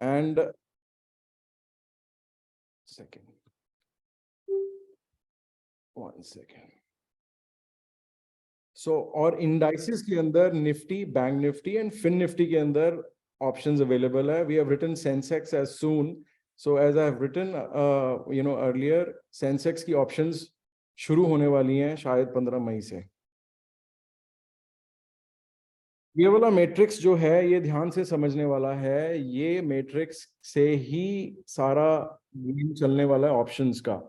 And second, 1 second. सो और indices के अंदर Nifty, bank Nifty and fin Nifty के अंदर ऑप्शंस अवेलेबल है। We have written Sensex as soon, so as I have written earlier, Sensex की options शुरू होने वाली हैं शायद 15 मई से। ये वाला मैट्रिक्स जो है ये ध्यान से समझने वाला है, ये मैट्रिक्स से ही सारा गेम चलने वाला है ऑप्शंस का।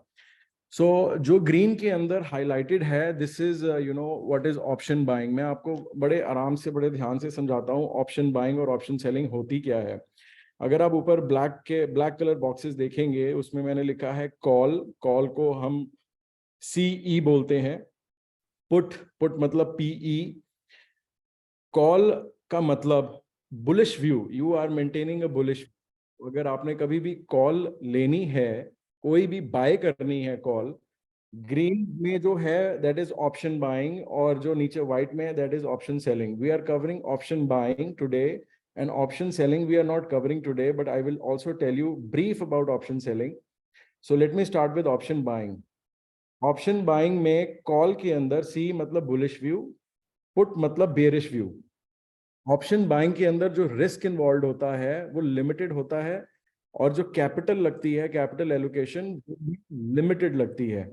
सो जो ग्रीन के अंदर हाईलाइटेड है, this is what is option buying. मैं आपको बड़े आराम से, बड़े ध्यान से समझाता हूँ ऑप्शन बाइंग और ऑप्शन सेलिंग होती क्या है। अगर आप ऊपर ब्लैक कलर बॉक्सेस देखेंगे, उसमें मैंने लिखा है कॉल। कॉल को हम CE बोलते हैं। पुट मतलब PE। कॉल का मतलब bullish view, you are maintaining a bullish. अगर आपने कभी भी कॉल लेनी है, कोई भी बाय करनी है कॉल, ग्रीन में जो है दैट इज ऑप्शन बाइंग, और जो नीचे व्हाइट में है that is option selling. We are covering option buying today and option selling we are not covering today, but I will also tell you brief about option selling. So let me start with option buying. Option buying में call के अंदर C मतलब bullish view, put मतलब bearish view. Option buying के अंदर जो risk involve होता है वो लिमिटेड होता है, और जो कैपिटल लगती है, कैपिटल एलोकेशन, लिमिटेड लगती है।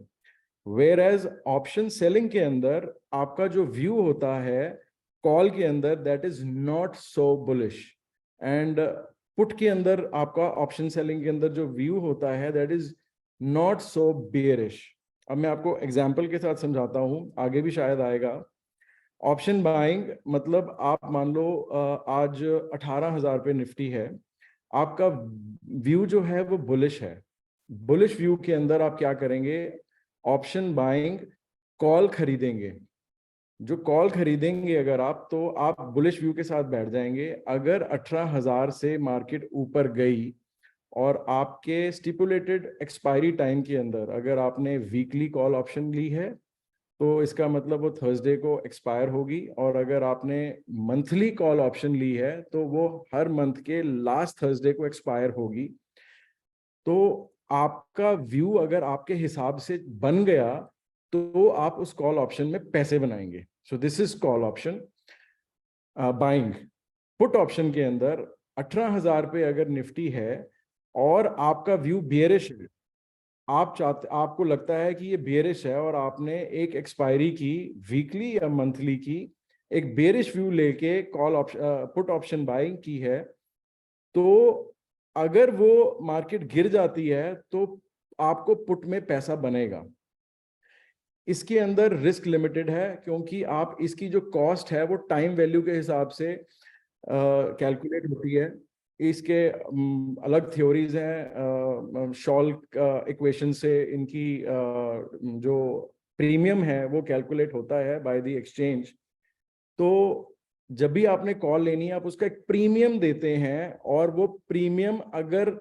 वेयर एज ऑप्शन सेलिंग के अंदर आपका जो व्यू होता है कॉल के अंदर, that is not so bullish, and put के अंदर आपका ऑप्शन सेलिंग के अंदर जो व्यू होता है that is not so bearish. अब मैं आपको एग्जांपल के साथ समझाता हूं, आगे भी शायद आएगा। ऑप्शन बाइंग मतलब आप मान लो आज 18,000 पे निफ्टी है, आपका व्यू जो है वो बुलिश है। बुलिश व्यू के अंदर आप क्या करेंगे, ऑप्शन बाइंग कॉल खरीदेंगे। जो कॉल खरीदेंगे अगर आप, तो आप बुलिश व्यू के साथ बैठ जाएंगे। अगर 18,000 से मार्केट ऊपर गई और आपके स्टिपुलेटेड एक्सपायरी टाइम के अंदर अगर आपने वीकली कॉल ऑप्शन ली है, तो इसका मतलब वो थर्सडे को एक्सपायर होगी। और अगर आपने मंथली कॉल ऑप्शन ली है तो वो हर मंथ के लास्ट थर्सडे को एक्सपायर होगी। तो आपका व्यू अगर आपके हिसाब से बन गया तो आप उस कॉल ऑप्शन में पैसे बनाएंगे। So this is call option buying. Put option के अंदर 18,000 पे अगर निफ्टी है और आपका व्यू बियरिश है, आपको लगता है कि ये बेरिश है और आपने एक एक्सपायरी की वीकली या मंथली की, एक बेरिश व्यू लेके call option put option buying की है, तो अगर वो मार्केट गिर जाती है तो आपको पुट में पैसा बनेगा। इसके अंदर रिस्क लिमिटेड है, क्योंकि आप इसकी जो कॉस्ट है वो टाइम वैल्यू के हिसाब से कैलकुलेट होती है। इसके अलग थ्योरीज हैं, शॉल इक्वेशन से इनकी जो प्रीमियम है वो कैलकुलेट होता है बाय द एक्सचेंज। तो जब भी आपने कॉल लेनी है आप उसका एक प्रीमियम देते हैं, और वो प्रीमियम अगर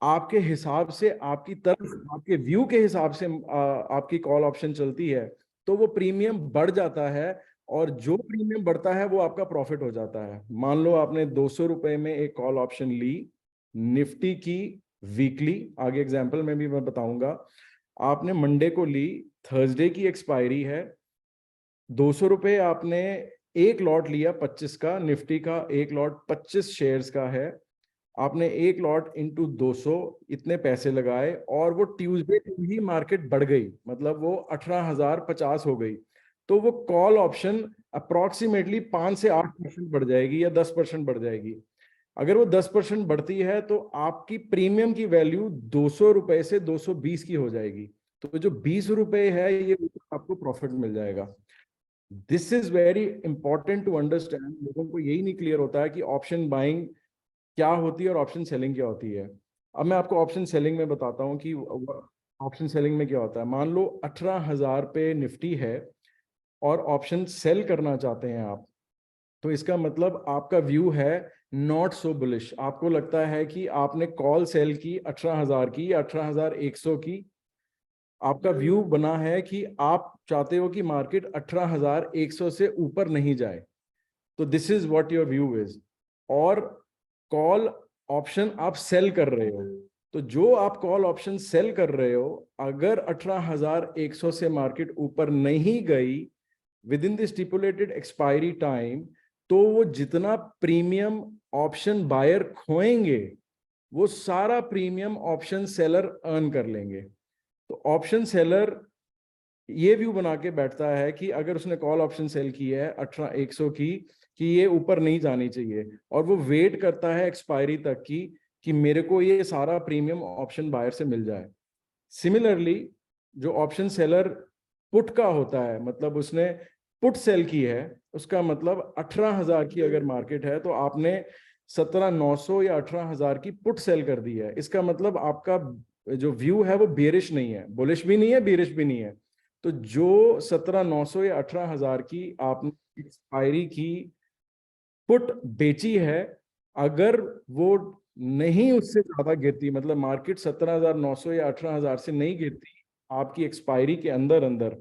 आपके हिसाब से, आपकी तरफ, आपके व्यू के हिसाब से आपकी कॉल ऑप्शन चलती है, तो वो प्रीमियम बढ़ जाता है, और जो प्रीमियम बढ़ता है वो आपका प्रॉफिट हो जाता है। मान लो आपने 200 रुपए में एक कॉल ऑप्शन ली निफ्टी की वीकली, आगे एग्जांपल में भी मैं बताऊंगा। आपने मंडे को ली, थर्सडे की एक्सपायरी है, 200 रुपए आपने एक लॉट लिया 25 का, निफ्टी का एक लॉट 25 शेयर्स का है, आपने एक लॉट इंटू 200 इतने पैसे लगाए, और वो ट्यूसडे को ही मार्केट बढ़ गई, मतलब वो 18,050 हो गई, तो वो कॉल ऑप्शन अप्रोक्सीमेटली 5 से 8% बढ़ जाएगी या 10% बढ़ जाएगी। अगर वो 10% बढ़ती है तो आपकी प्रीमियम की वैल्यू 200 रुपए से 220 की हो जाएगी, तो जो 20 रुपए है ये आपको प्रॉफिट मिल जाएगा। This is very important to understand. लोगों को यही नहीं क्लियर होता है कि ऑप्शन बाइंग क्या होती है और ऑप्शन सेलिंग क्या होती है। अब मैं आपको ऑप्शन सेलिंग में बताता हूँ कि ऑप्शन सेलिंग में क्या होता है। मान लो 18,000 पे निफ्टी है और ऑप्शन सेल करना चाहते हैं आप, तो इसका मतलब आपका व्यू है नॉट सो बुलिश। आपको लगता है कि आपने कॉल सेल की 18,000 की या 18,100 की, आपका व्यू बना है कि आप चाहते हो कि मार्केट 18,100 से ऊपर नहीं जाए, तो this is what your view is. और कॉल ऑप्शन आप सेल कर रहे हो, तो जो आप कॉल ऑप्शन सेल कर रहे हो, अगर 18,100 से मार्केट ऊपर नहीं गई with in the stipulated expiry time, तो वो जितना प्रीमियम ऑप्शन बायर खोएंगे वो सारा प्रीमियम ऑप्शन सेलर अर्न कर लेंगे। तो ऑप्शन सेलर ये व्यू बना के बैठता है कि अगर उसने कॉल ऑप्शन सेल की है 18,100 की, कि ये ऊपर नहीं जानी चाहिए, और वो वेट करता है एक्सपायरी तक की कि मेरे को ये सारा प्रीमियम ऑप्शन बायर से मिल जाए। सिमिलरली जो ऑप्शन सेलर पुट का होता है, मतलब उसने पुट सेल की है, उसका मतलब 18,000 की अगर मार्केट है तो आपने 17,900 या 18,000 की पुट सेल कर दी है। इसका मतलब आपका जो व्यू है वो बेरिश नहीं है, बुलिश भी नहीं है, बेरिश भी नहीं है। तो जो 17,900 या 18,000 की आपने एक्सपायरी की पुट बेची है, अगर वो नहीं उससे ज्यादा गिरती, मतलब मार्केट 17,900 या 18,000 से नहीं गिरती आपकी एक्सपायरी के अंदर अंदर,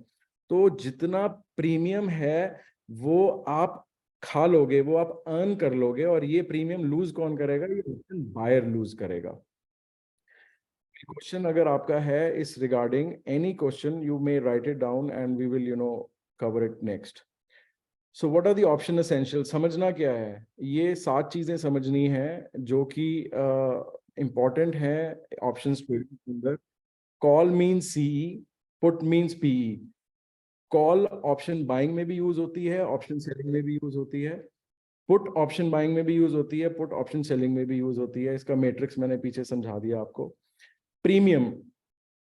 तो जितना प्रीमियम है वो आप खा लोगे, वो आप अर्न कर लोगे, और ये प्रीमियम लूज कौन करेगा? ये ऑप्शन बायर लूज करेगा। क्वेश्चन अगर आपका है इस regarding any question, you may write it down and we will cover it next. So what are the option essential? समझना क्या है, ये 7 चीजें समझनी है जो कि इंपॉर्टेंट है ऑप्शन ट्रेडिंग के अंदर। Call means CE, put means PE. Call option buying में भी यूज होती है, ऑप्शन सेलिंग में भी यूज होती है। पुट ऑप्शन बाइंग में भी यूज होती है, पुट ऑप्शन सेलिंग में भी यूज होती है। इसका मैट्रिक्स मैंने पीछे समझा दिया आपको। प्रीमियम,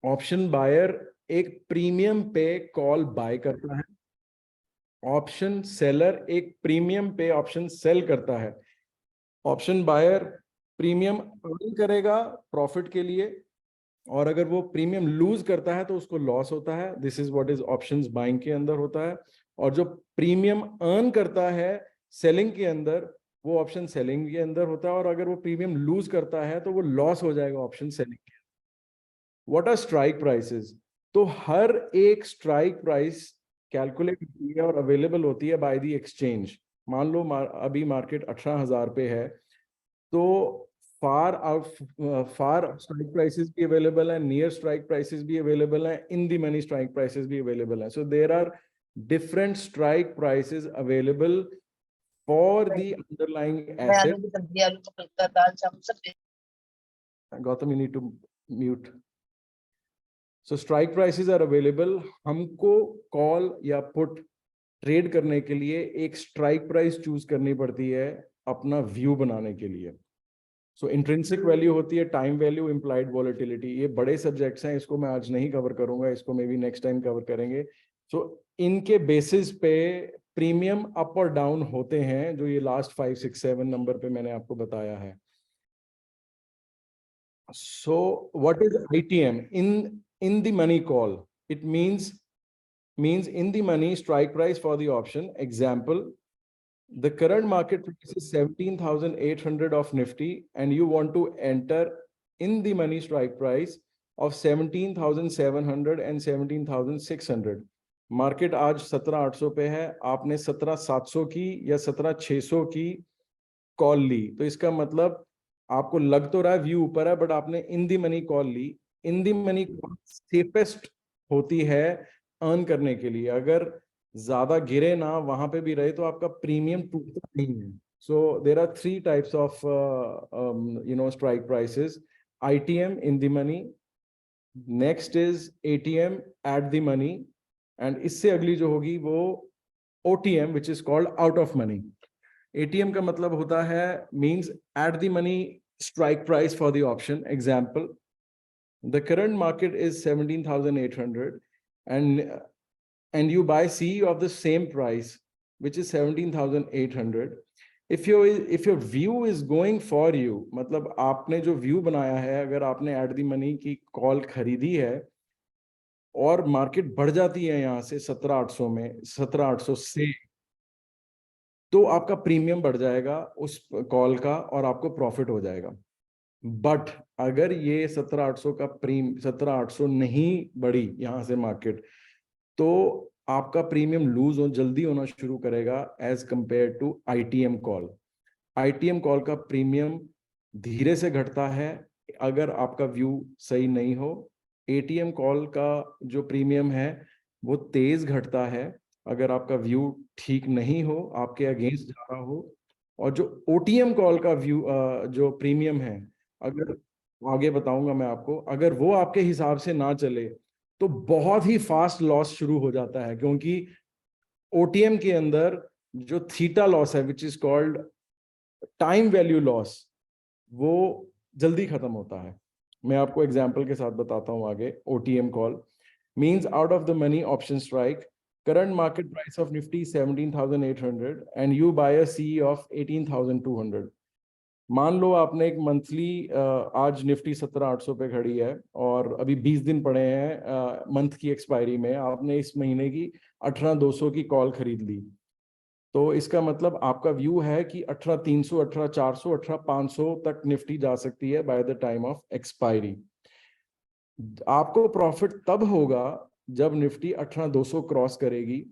ऑप्शन बायर एक प्रीमियम पे कॉल बाय करता है, ऑप्शन सेलर एक प्रीमियम पे ऑप्शन सेल करता है। ऑप्शन बायर प्रीमियम अर्न करेगा प्रॉफिट के लिए, और अगर वो प्रीमियम लूज करता है तो उसको लॉस होता है। This is what is options buying के अंदर होता है। और जो प्रीमियम अर्न करता है सेलिंग के अंदर, वो ऑप्शन सेलिंग के अंदर होता है, और अगर वो प्रीमियम लूज करता है तो वो लॉस हो जाएगा ऑप्शन सेलिंग के। What are strike prices? तो हर एक स्ट्राइक प्राइस कैलकुलेट होती है और अवेलेबल होती है बाय द एक्सचेंज। मान लो अभी मार्केट 18,000 पे है, तो far out, far strike prices भी अवेलेबल है, नियर स्ट्राइक प्राइसेस भी अवेलेबल है, in the money strike prices भी अवेलेबल है। So there are different strike prices available for the underlying asset. Gautam, you need to mute. So strike prices are available. हमको call या put trade करने के लिए एक स्ट्राइक प्राइस चूज करनी पड़ती है अपना व्यू बनाने के लिए। सो इंट्रिंसिक वैल्यू होती है, टाइम वैल्यू, इम्प्लाइड वॉलेटिलिटी। ये बड़े सब्जेक्ट्स हैं, इसको मैं आज नहीं कवर करूंगा, इसको may be next time cover करेंगे। सो इनके बेसिस पे प्रीमियम अप और डाउन होते हैं, जो ये लास्ट 5, 6, 7 नंबर पे मैंने आपको बताया है। So what is ITM? In the money call, it means in the money strike price for the option. Example, the current market price is 17,800 of Nifty and you want to enter in the money strike price of 17,700 and 17,600. Market आज 17,800 पे है, आपने 17,700 की या 17,600 की call ली, तो इसका मतलब आपको लग तो रहा है व्यू ऊपर है, बट आपने इन दी मनी कॉल ली। In the money call safest होती है अर्न करने के लिए। अगर ज्यादा गिरे ना, वहां पे भी रहे, तो आपका प्रीमियम टूटता नहीं है। So there are 3 types of strike prices. ITM in the money, next is ATM at the money, and इससे अगली जो होगी वो OTM which is called out of money. ATM का मतलब होता है means at the money strike price for the option. Example, the current market is 17,800 and you buy C of the same price, which is 17,800. If your view is going for you, मतलब आपने जो view बनाया है, अगर आपने eight the money की call खरीदी है और मार्केट बढ़ जाती है यहाँ से 17,800 में, 17,800 से, तो आपका प्रीमियम बढ़ जाएगा उस कॉल का और आपको प्रॉफिट हो जाएगा। बट अगर ये 17,800 का 17,800 नहीं बढ़ी यहां से मार्केट, तो आपका प्रीमियम लूज जल्दी होना शुरू करेगा as compare to ITM call. ITM call का प्रीमियम धीरे से घटता है अगर आपका व्यू सही नहीं हो। एटीएम कॉल का जो प्रीमियम है वो तेज घटता है अगर आपका व्यू ठीक नहीं हो, आपके अगेंस्ट जा रहा हो। और जो ओटीएम कॉल का व्यू जो प्रीमियम है, अगर आगे बताऊंगा मैं आपको, अगर वो आपके हिसाब से ना चले तो बहुत ही फास्ट लॉस शुरू हो जाता है, क्योंकि ओटीएम के अंदर जो थीटा लॉस है विच is called time value loss, वो जल्दी खत्म होता है। मैं आपको एग्जांपल के साथ बताता हूं आगे। OTM call means out of the money option strike, current market price of Nifty 17,800 and you buy a C of 18,200। मान लो आपने एक मंथली, आज निफ्टी 17,800 पे खड़ी है और अभी 20 दिन पड़े हैं मंथ की एक्सपायरी में, आपने इस महीने की 18,200 की कॉल खरीद ली। तो इसका मतलब आपका व्यू है कि 18,300, 18,400, 18,500 तक निफ्टी जा सकती है by the time of expiry. आपको प्रॉफिट तब होगा जब निफ्टी 18,200 क्रॉस करेगी,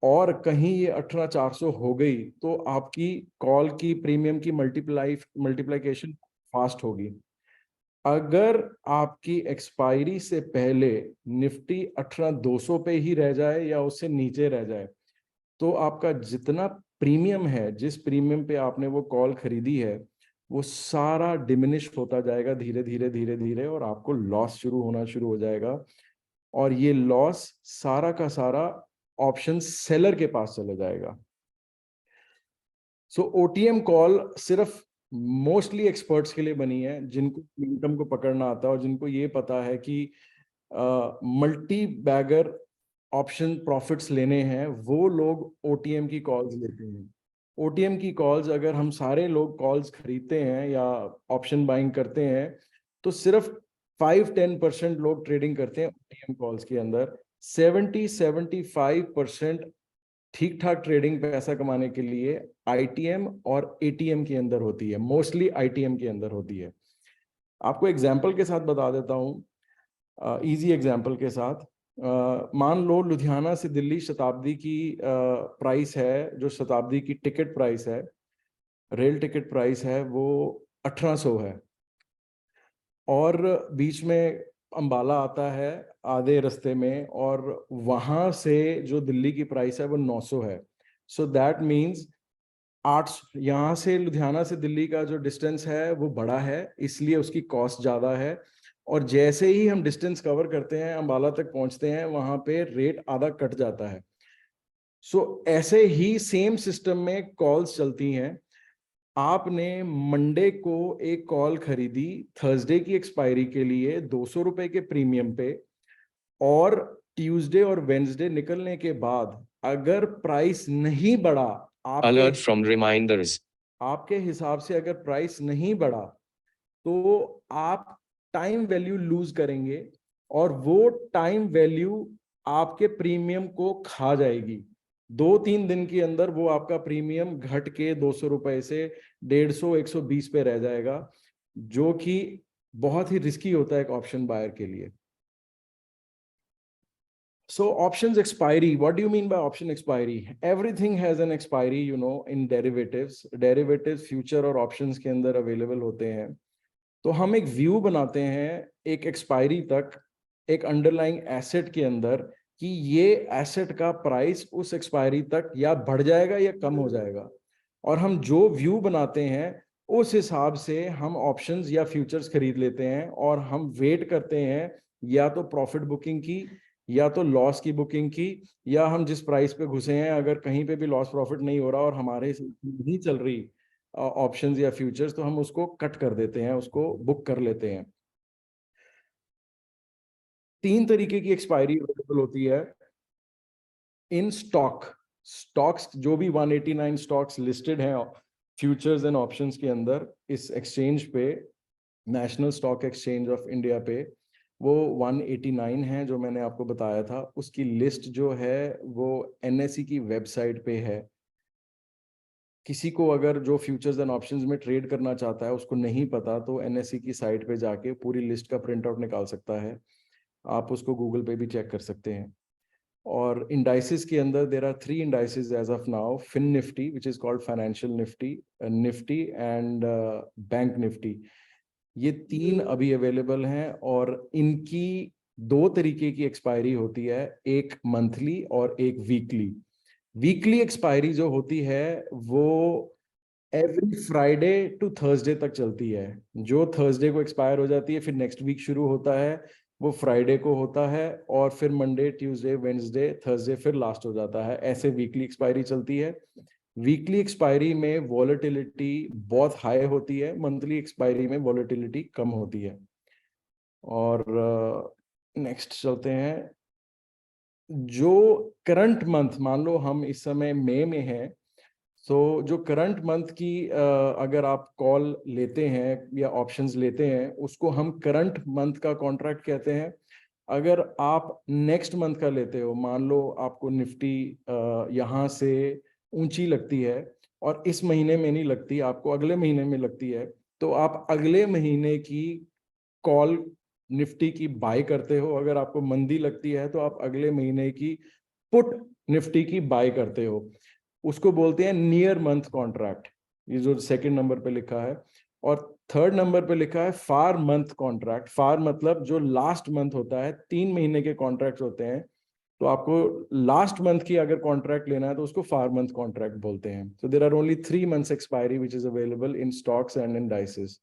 और कहीं ये 18,400 हो गई तो आपकी कॉल की प्रीमियम की मल्टीप्लिकेशन फास्ट होगी। अगर आपकी एक्सपायरी से पहले निफ्टी 18,200 पे ही रह जाए या उससे नीचे रह जाए, तो आपका जितना प्रीमियम है, जिस प्रीमियम पे आपने वो कॉल खरीदी है, वो सारा डिमिनिश होता जाएगा धीरे धीरे धीरे धीरे, और आपको लॉस शुरू होना शुरू हो जाएगा। और ये लॉस सारा का सारा ऑप्शन सेलर के पास चला जाएगा। सो ओटीएम कॉल सिर्फ मोस्टली एक्सपर्ट्स के लिए बनी है, जिनको मोमेंटम को पकड़ना आता है और जिनको ये पता है कि मल्टी बैगर ऑप्शन प्रॉफिट्स लेने हैं, वो लोग ओटीएम की कॉल्स लेते हैं। ओटीएम की कॉल्स अगर हम सारे लोग कॉल्स खरीदते हैं या ऑप्शन बाइंग करते हैं, तो सिर्फ 5-10% लोग ट्रेडिंग करते हैं ओटीएम कॉल्स के अंदर। 70-75% ठीक ठाक ट्रेडिंग पैसा कमाने के लिए आईटीएम और एटीएम के अंदर होती है, मोस्टली आईटीएम के अंदर होती है। आपको एग्जाम्पल के साथ बता देता हूँ, इजी एग्जाम्पल के साथ। मान लो लुधियाना से दिल्ली शताब्दी की प्राइस है, जो शताब्दी की टिकट प्राइस है, रेल टिकट प्राइस है, वो 1800 है, और बीच में अंबाला आता है आधे रास्ते में, और वहां से जो दिल्ली की प्राइस है वो 900 है। सो दैट मीन्स 8, यहाँ से लुधियाना से दिल्ली का जो डिस्टेंस है वो बड़ा है, इसलिए उसकी कॉस्ट ज़्यादा है। और जैसे ही हम डिस्टेंस कवर करते हैं, अंबाला तक पहुंचते हैं, वहां पे रेट आधा कट जाता है। सो ऐसे ही सेम सिस्टम में कॉल्स चलती हैं। आपने मंडे को एक कॉल खरीदी थर्सडे की एक्सपायरी के लिए 200 रुपए के प्रीमियम पे, और ट्यूसडे और वेंसडे निकलने के बाद अगर प्राइस नहीं बढ़ा, Alert from reminders. आपके हिसाब से अगर प्राइस नहीं बढ़ा, तो आप टाइम वैल्यू लूज करेंगे, और वो टाइम वैल्यू आपके प्रीमियम को खा जाएगी। 2-3 दिन के अंदर वो आपका प्रीमियम घट के 200 रुपए से 150-120 पे रह जाएगा, जो कि बहुत ही रिस्की होता है एक ऑप्शन बायर के लिए। So options expiry, what do you mean by option expiry? Everything has an expiry, in derivatives. Derivatives future और options के अंदर available होते हैं। तो हम एक व्यू बनाते हैं एक एक्सपायरी तक, एक अंडरलाइंग एसेट के अंदर, कि ये एसेट का प्राइस उस एक्सपायरी तक या बढ़ जाएगा या कम हो जाएगा। और हम जो व्यू बनाते हैं उस हिसाब से हम ऑप्शंस या फ्यूचर्स खरीद लेते हैं, और हम वेट करते हैं या तो प्रॉफिट बुकिंग की, या तो लॉस की बुकिंग की, या हम जिस प्राइस पे घुसे हैं अगर कहीं पे भी लॉस प्रॉफिट नहीं हो रहा और हमारे नहीं चल रही ऑप्शंस या फ्यूचर्स, तो हम उसको कट कर देते हैं, उसको बुक कर लेते हैं। 3 तरीके की एक्सपायरी अवेलेबल होती है इन स्टॉक्स जो भी 189 स्टॉक्स लिस्टेड हैं फ्यूचर्स एंड ऑप्शंस के अंदर इस एक्सचेंज पे, national stock exchange of India पे, वो 189 है जो मैंने आपको बताया था। उसकी लिस्ट जो है वो एनएसई की वेबसाइट पे है। किसी को अगर जो फ्यूचर्स एंड ऑप्शंस में ट्रेड करना चाहता है उसको नहीं पता, तो एनएसई की साइट पे जाके पूरी लिस्ट का प्रिंट आउट निकाल सकता है। आप उसको गूगल पे भी चेक कर सकते हैं। और इंडाइसिस के अंदर there are 3 indices as of now, fin Nifty which is called financial Nifty, Nifty and bank Nifty. ये 3 अभी अवेलेबल हैं और इनकी 2 तरीके की एक्सपायरी होती है, एक मंथली और एक वीकली। वीकली एक्सपायरी जो होती है वो एवरी फ्राइडे टू थर्सडे तक चलती है। जो थर्सडे को एक्सपायर हो जाती है, फिर नेक्स्ट वीक शुरू होता है, वो फ्राइडे को होता है, और फिर मंडे, ट्यूसडे, वेडनेसडे, थर्सडे फिर लास्ट हो जाता है। ऐसे वीकली एक्सपायरी चलती है। वीकली एक्सपायरी में वॉलेटिलिटी बहुत हाई होती है, मंथली एक्सपायरी में वॉलेटिलिटी कम होती है। और नेक्स्ट चलते हैं। जो करंट मंथ, मान लो हम इस समय मई में हैं, तो जो करंट मंथ की अगर आप कॉल लेते हैं या ऑप्शंस लेते हैं, उसको हम करंट मंथ का कॉन्ट्रैक्ट कहते हैं। अगर आप नेक्स्ट मंथ का लेते हो, मान लो आपको निफ्टी यहाँ से ऊंची लगती है और इस महीने में नहीं लगती, आपको अगले महीने में लगती है, तो आप अगले महीने की कॉल निफ्टी की बाय करते हो। अगर आपको मंदी लगती है तो आप अगले महीने की पुट निफ्टी की बाय करते हो। उसको बोलते हैं नियर मंथ कॉन्ट्रैक्ट, ये जो सेकंड नंबर पे लिखा है। और थर्ड नंबर पे लिखा है फार मंथ कॉन्ट्रैक्ट। फार मतलब जो लास्ट मंथ होता है, 3 महीने के कॉन्ट्रैक्ट होते हैं, तो आपको लास्ट मंथ की अगर कॉन्ट्रैक्ट लेना है तो उसको फार मंथ कॉन्ट्रैक्ट बोलते हैं। So there are only 3 months expiry which is available in stocks and indices.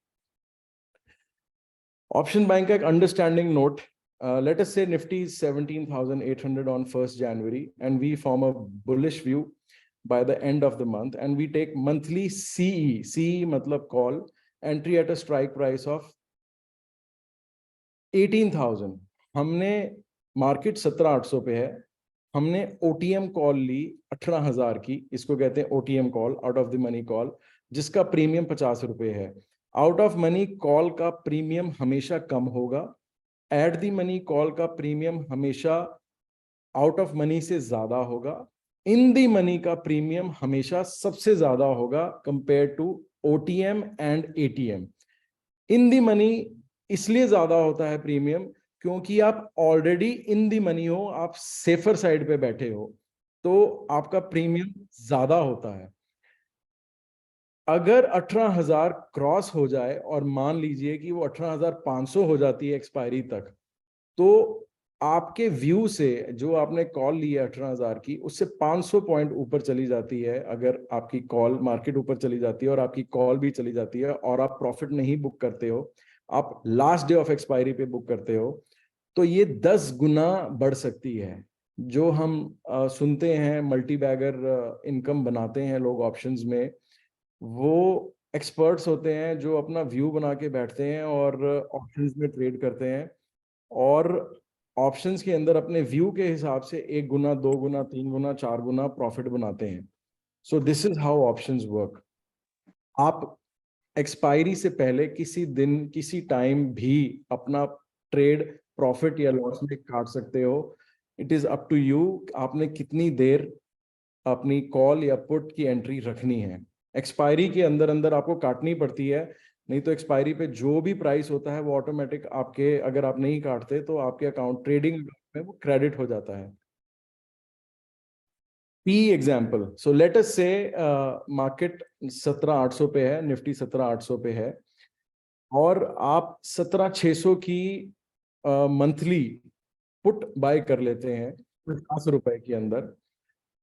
Option bank एक understanding note. Let us say Nifty is 17,800 on 1st January and we form a bullish view by the end of the month and we take monthly CE. CE मतलब call, entry at a strike price of 18,000। हमने market 17,800 पे है, हमने OTM call ली 18,000 की, इसको कहते हैं OTM call, out of the money call, जिसका प्रीमियम 50 रुपए है। आउट ऑफ मनी कॉल का प्रीमियम हमेशा कम होगा, एट दी मनी कॉल का प्रीमियम हमेशा आउट ऑफ मनी से ज्यादा होगा, इन दी मनी का प्रीमियम हमेशा सबसे ज्यादा होगा compare to OTM and ATM। In the money इसलिए ज्यादा होता है प्रीमियम क्योंकि आप ऑलरेडी इन दी मनी हो, आप सेफर साइड पे बैठे हो, तो आपका प्रीमियम ज्यादा होता है। अगर 18,000 क्रॉस हो जाए और मान लीजिए कि वो 18,500 हो जाती है एक्सपायरी तक, तो आपके व्यू से जो आपने कॉल ली है 18,000 की, उससे 500 पॉइंट ऊपर चली जाती है। अगर आपकी कॉल मार्केट ऊपर चली जाती है और आपकी कॉल भी चली जाती है और आप प्रॉफिट नहीं बुक करते हो, आप लास्ट डे ऑफ एक्सपायरी पे बुक करते हो, तो ये 10 गुना बढ़ सकती है। जो हम सुनते हैं मल्टी बैगर इनकम बनाते हैं लोग ऑप्शंस में, वो एक्सपर्ट्स होते हैं जो अपना व्यू बना के बैठते हैं और ऑप्शंस में ट्रेड करते हैं और ऑप्शंस के अंदर अपने व्यू के हिसाब से 1 गुना, 2 गुना, 3 गुना, 4 गुना प्रॉफिट बनाते हैं। So this is how options work. आप एक्सपायरी से पहले किसी दिन, किसी टाइम भी अपना ट्रेड प्रॉफिट या लॉस में काट सकते हो। It is up to you, आपने कितनी देर अपनी कॉल या पुट की एंट्री रखनी है। एक्सपायरी के अंदर अंदर आपको काटनी पड़ती है, नहीं तो एक्सपायरी पे जो भी प्राइस होता है वो ऑटोमेटिक आपके, अगर आप नहीं काटते तो आपके अकाउंट, ट्रेडिंग में वो क्रेडिट हो जाता है। P example, so let us से मार्केट 17,800 पे है, निफ्टी 17,800 पे है और आप 17,600 की मंथली पुट बाय कर लेते हैं 50 रुपए के अंदर,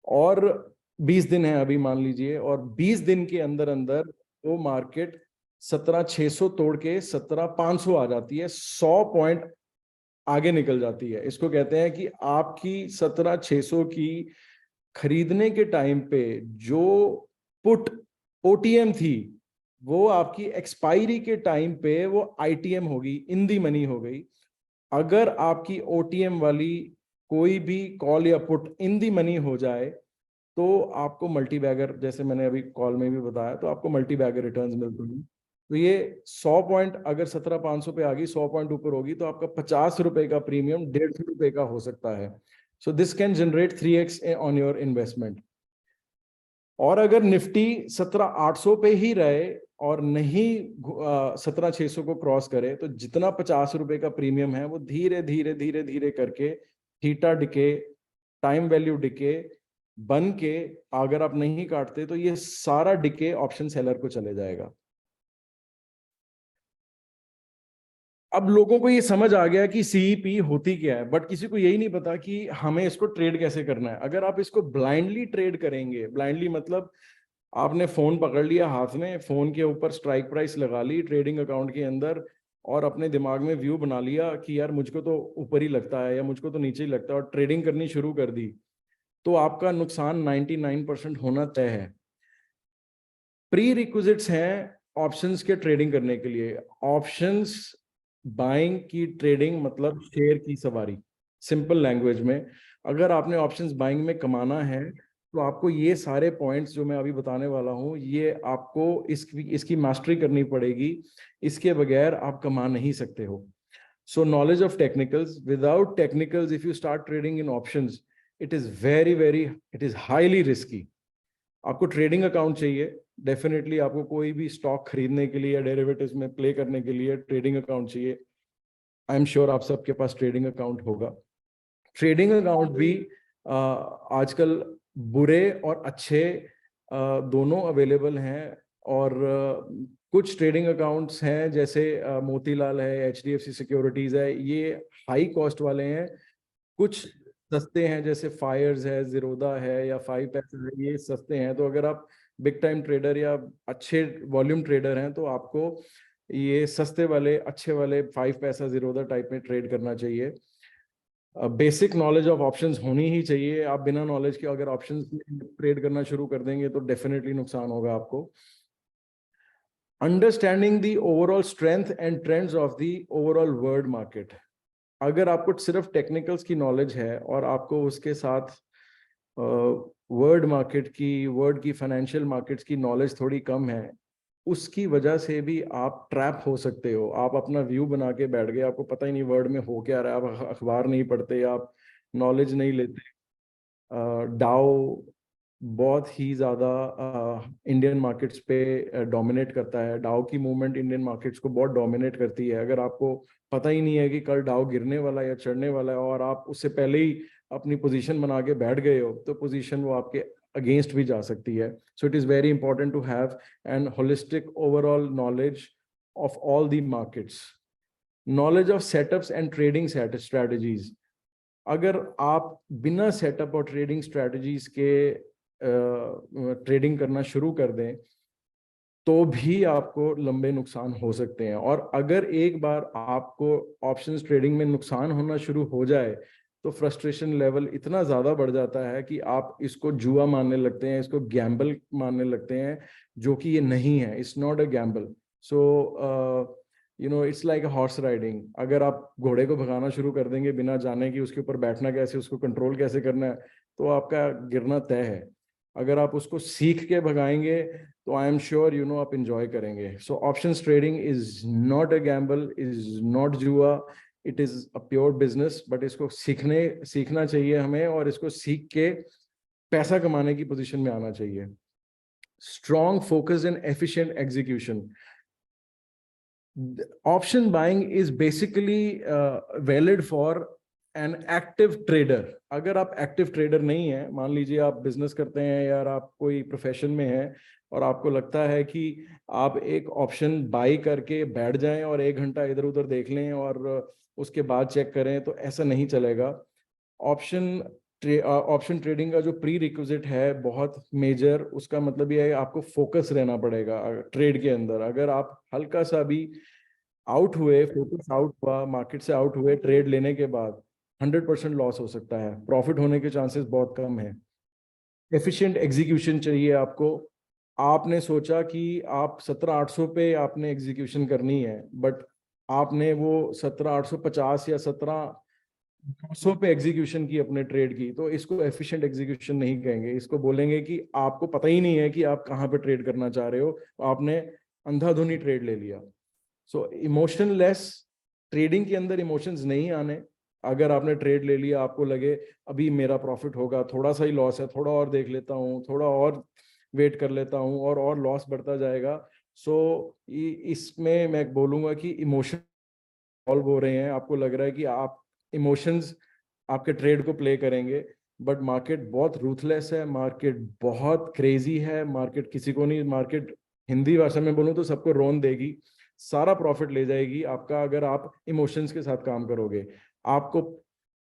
और 20 दिन है अभी मान लीजिए, और 20 दिन के अंदर अंदर वो मार्केट 17,600 तोड़ के 17,500 आ जाती है, 100 पॉइंट आगे निकल जाती है। इसको कहते हैं कि आपकी 17,600 की खरीदने के टाइम पे जो पुट OTM थी, वो आपकी एक्सपायरी के टाइम पे वो ITM होगी, इन दी मनी हो गई। अगर आपकी OTM वाली कोई भी कॉल या पुट इन दी मनी हो जाए तो आपको मल्टी बैगर, जैसे मैंने अभी कॉल में भी बताया, तो आपको मल्टी बैगर रिटर्न्स मिलते हैं। तो ये 100 पॉइंट अगर 17,500 पे आ गई, 100 पॉइंट ऊपर होगी, तो आपका 50 रुपए का प्रीमियम 150 रुपए का हो सकता है। So this can generate 3x on your investment. और अगर निफ्टी 17,800 पे ही रहे और नहीं 17,600 को क्रॉस करे, तो जितना 50 रुपए का प्रीमियम है वो धीरे धीरे धीरे धीरे करके theta decay time value decay बन के अगर आप नहीं काटते तो ये सारा डिके ऑप्शन सेलर को चले जाएगा। अब लोगों को ये समझ आ गया कि सीईपी होती क्या है, बट किसी को यही नहीं पता कि हमें इसको ट्रेड कैसे करना है। अगर आप इसको ब्लाइंडली ट्रेड करेंगे, ब्लाइंडली मतलब आपने फोन पकड़ लिया हाथ में, फोन के ऊपर स्ट्राइक प्राइस लगा ली ट्रेडिंग अकाउंट के अंदर, और अपने दिमाग में व्यू बना लिया कि यार मुझको तो ऊपर ही लगता है या मुझको तो नीचे ही लगता है, और ट्रेडिंग करनी शुरू कर दी, तो आपका नुकसान 99% होना तय है। प्री रिक्विजिट्स हैं ऑप्शंस के ट्रेडिंग करने के लिए। ऑप्शंस बाइंग की ट्रेडिंग मतलब शेयर की सवारी, सिंपल लैंग्वेज में। अगर आपने ऑप्शंस बाइंग में कमाना है तो आपको ये सारे पॉइंट्स जो मैं अभी बताने वाला हूँ, ये आपको इसकी मास्टरी करनी पड़ेगी। इसके बगैर आप कमा नहीं सकते हो। सो knowledge of technicals, without technicals if you start trading in options, it is it is highly risky. आपको ट्रेडिंग अकाउंट चाहिए डेफिनेटली। आपको कोई भी स्टॉक खरीदने के लिए या डेरिवेटिव्स में प्ले करने के लिए ट्रेडिंग अकाउंट चाहिए। आई एम श्योर आप सबके पास ट्रेडिंग अकाउंट होगा। ट्रेडिंग अकाउंट भी आजकल बुरे और अच्छे दोनों अवेलेबल हैं। और कुछ ट्रेडिंग अकाउंट्स हैं जैसे मोतीलाल है, एचडीएफसी सिक्योरिटीज है, ये हाई कॉस्ट वाले हैं। कुछ सस्ते हैं जैसे फायर्स है, जीरोदा है या फाइव पैसा है, ये सस्ते हैं। तो अगर आप बिग टाइम ट्रेडर या अच्छे वॉल्यूम ट्रेडर हैं तो आपको ये सस्ते वाले अच्छे वाले फाइव पैसा जीरोदा टाइप में ट्रेड करना चाहिए। बेसिक नॉलेज ऑफ ऑप्शंस होनी ही चाहिए। आप बिना नॉलेज के अगर ऑप्शंस ट्रेड करना शुरू कर देंगे तो डेफिनेटली नुकसान होगा आपको। Understanding the overall strength and trends of the overall world market. अगर आपको सिर्फ टेक्निकल्स की नॉलेज है और आपको उसके साथ वर्ल्ड की फाइनेंशियल मार्केट्स की नॉलेज थोड़ी कम है, उसकी वजह से भी आप ट्रैप हो सकते हो। आप अपना व्यू बना के बैठ गए, आपको पता ही नहीं वर्ल्ड में हो क्या रहा है, आप अखबार नहीं पढ़ते, आप नॉलेज नहीं लेते। डाउ बहुत ही ज़्यादा इंडियन मार्केट्स पे डोमिनेट करता है। डाउ की मूवमेंट इंडियन मार्केट्स को बहुत डोमिनेट करती है। अगर आपको पता ही नहीं है कि कल डाउ गिरने वाला है या चढ़ने वाला है, और आप उससे पहले ही अपनी पोजीशन बना के बैठ गए हो, तो पोजीशन वो आपके अगेंस्ट भी जा सकती है। So it is very important to have an holistic overall knowledge of all the markets. Knowledge of setups and trading strategies. अगर आप बिना सेटअप और ट्रेडिंग स्ट्रैटेजीज के ट्रेडिंग करना शुरू कर दें तो भी आपको लंबे नुकसान हो सकते हैं। और अगर एक बार आपको ऑप्शंस ट्रेडिंग में नुकसान होना शुरू हो जाए तो फ्रस्ट्रेशन लेवल इतना ज़्यादा बढ़ जाता है कि आप इसको जुआ मानने लगते हैं, इसको गैम्बल मानने लगते हैं, जो कि ये नहीं है। It's not a Gamble. So it's like a horse riding. अगर आप घोड़े को भगाना शुरू कर देंगे बिना जाने कि उसके ऊपर बैठना कैसे, उसको कंट्रोल कैसे करना है, तो आपका गिरना तय है। अगर आप उसको सीख के भगाएंगे तो आई एम श्योर आप इंजॉय करेंगे। So options trading is not a gamble, is not जुआ, it is a pure business. But इसको सीखना चाहिए हमें, और इसको सीख के पैसा कमाने की पोजीशन में आना चाहिए। Strong focus and efficient execution. Option buying is basically valid for an active trader. अगर आप एक्टिव ट्रेडर नहीं है, मान लीजिए आप बिजनेस करते हैं या आप कोई प्रोफेशन में हैं, और आपको लगता है कि आप एक ऑप्शन बाई करके बैठ जाएं और 1 घंटा इधर उधर देख लें और उसके बाद चेक करें, तो ऐसा नहीं चलेगा। ऑप्शन ट्रेडिंग का जो प्री रिक्विजिट है बहुत मेजर, उसका मतलब ये है आपको फोकस रहना पड़ेगा ट्रेड के अंदर। अगर आप हल्का सा भी आउट हुए, फोकस आउट हुआ, मार्केट से आउट हुए ट्रेड लेने के बाद, 100% लॉस हो सकता है। प्रॉफिट होने के चांसेस बहुत कम है। एफिशिएंट एग्जीक्यूशन चाहिए आपको। आपने सोचा कि आप 17,800 पे आपने एग्जीक्यूशन करनी है, बट आपने वो 17,850 या 17,200 पे एग्जीक्यूशन की अपने ट्रेड की, तो इसको एफिशिएंट एग्जीक्यूशन नहीं कहेंगे। इसको बोलेंगे कि आपको पता ही नहीं है कि आप कहाँ पे ट्रेड करना चाह रहे हो, आपने अंधाधुनी ट्रेड ले लिया। सो इमोशनलेस ट्रेडिंग के अंदर इमोशंस नहीं आने। अगर आपने ट्रेड ले लिया, आपको लगे अभी मेरा प्रॉफिट होगा, थोड़ा सा ही लॉस है, थोड़ा और देख लेता हूँ, थोड़ा और वेट कर लेता हूँ, और लॉस बढ़ता जाएगा। सो इसमें मैं बोलूंगा कि इमोशन सॉल्व हो रहे हैं, आपको लग रहा है कि आप इमोशंस आपके ट्रेड को प्ले करेंगे, बट मार्केट बहुत रूथलेस है, मार्केट बहुत क्रेजी है, मार्केट किसी को नहीं, मार्केट हिंदी भाषा में बोलूं तो सबको रोन देगी, सारा प्रॉफिट ले जाएगी आपका अगर आप इमोशंस के साथ काम करोगे। आपको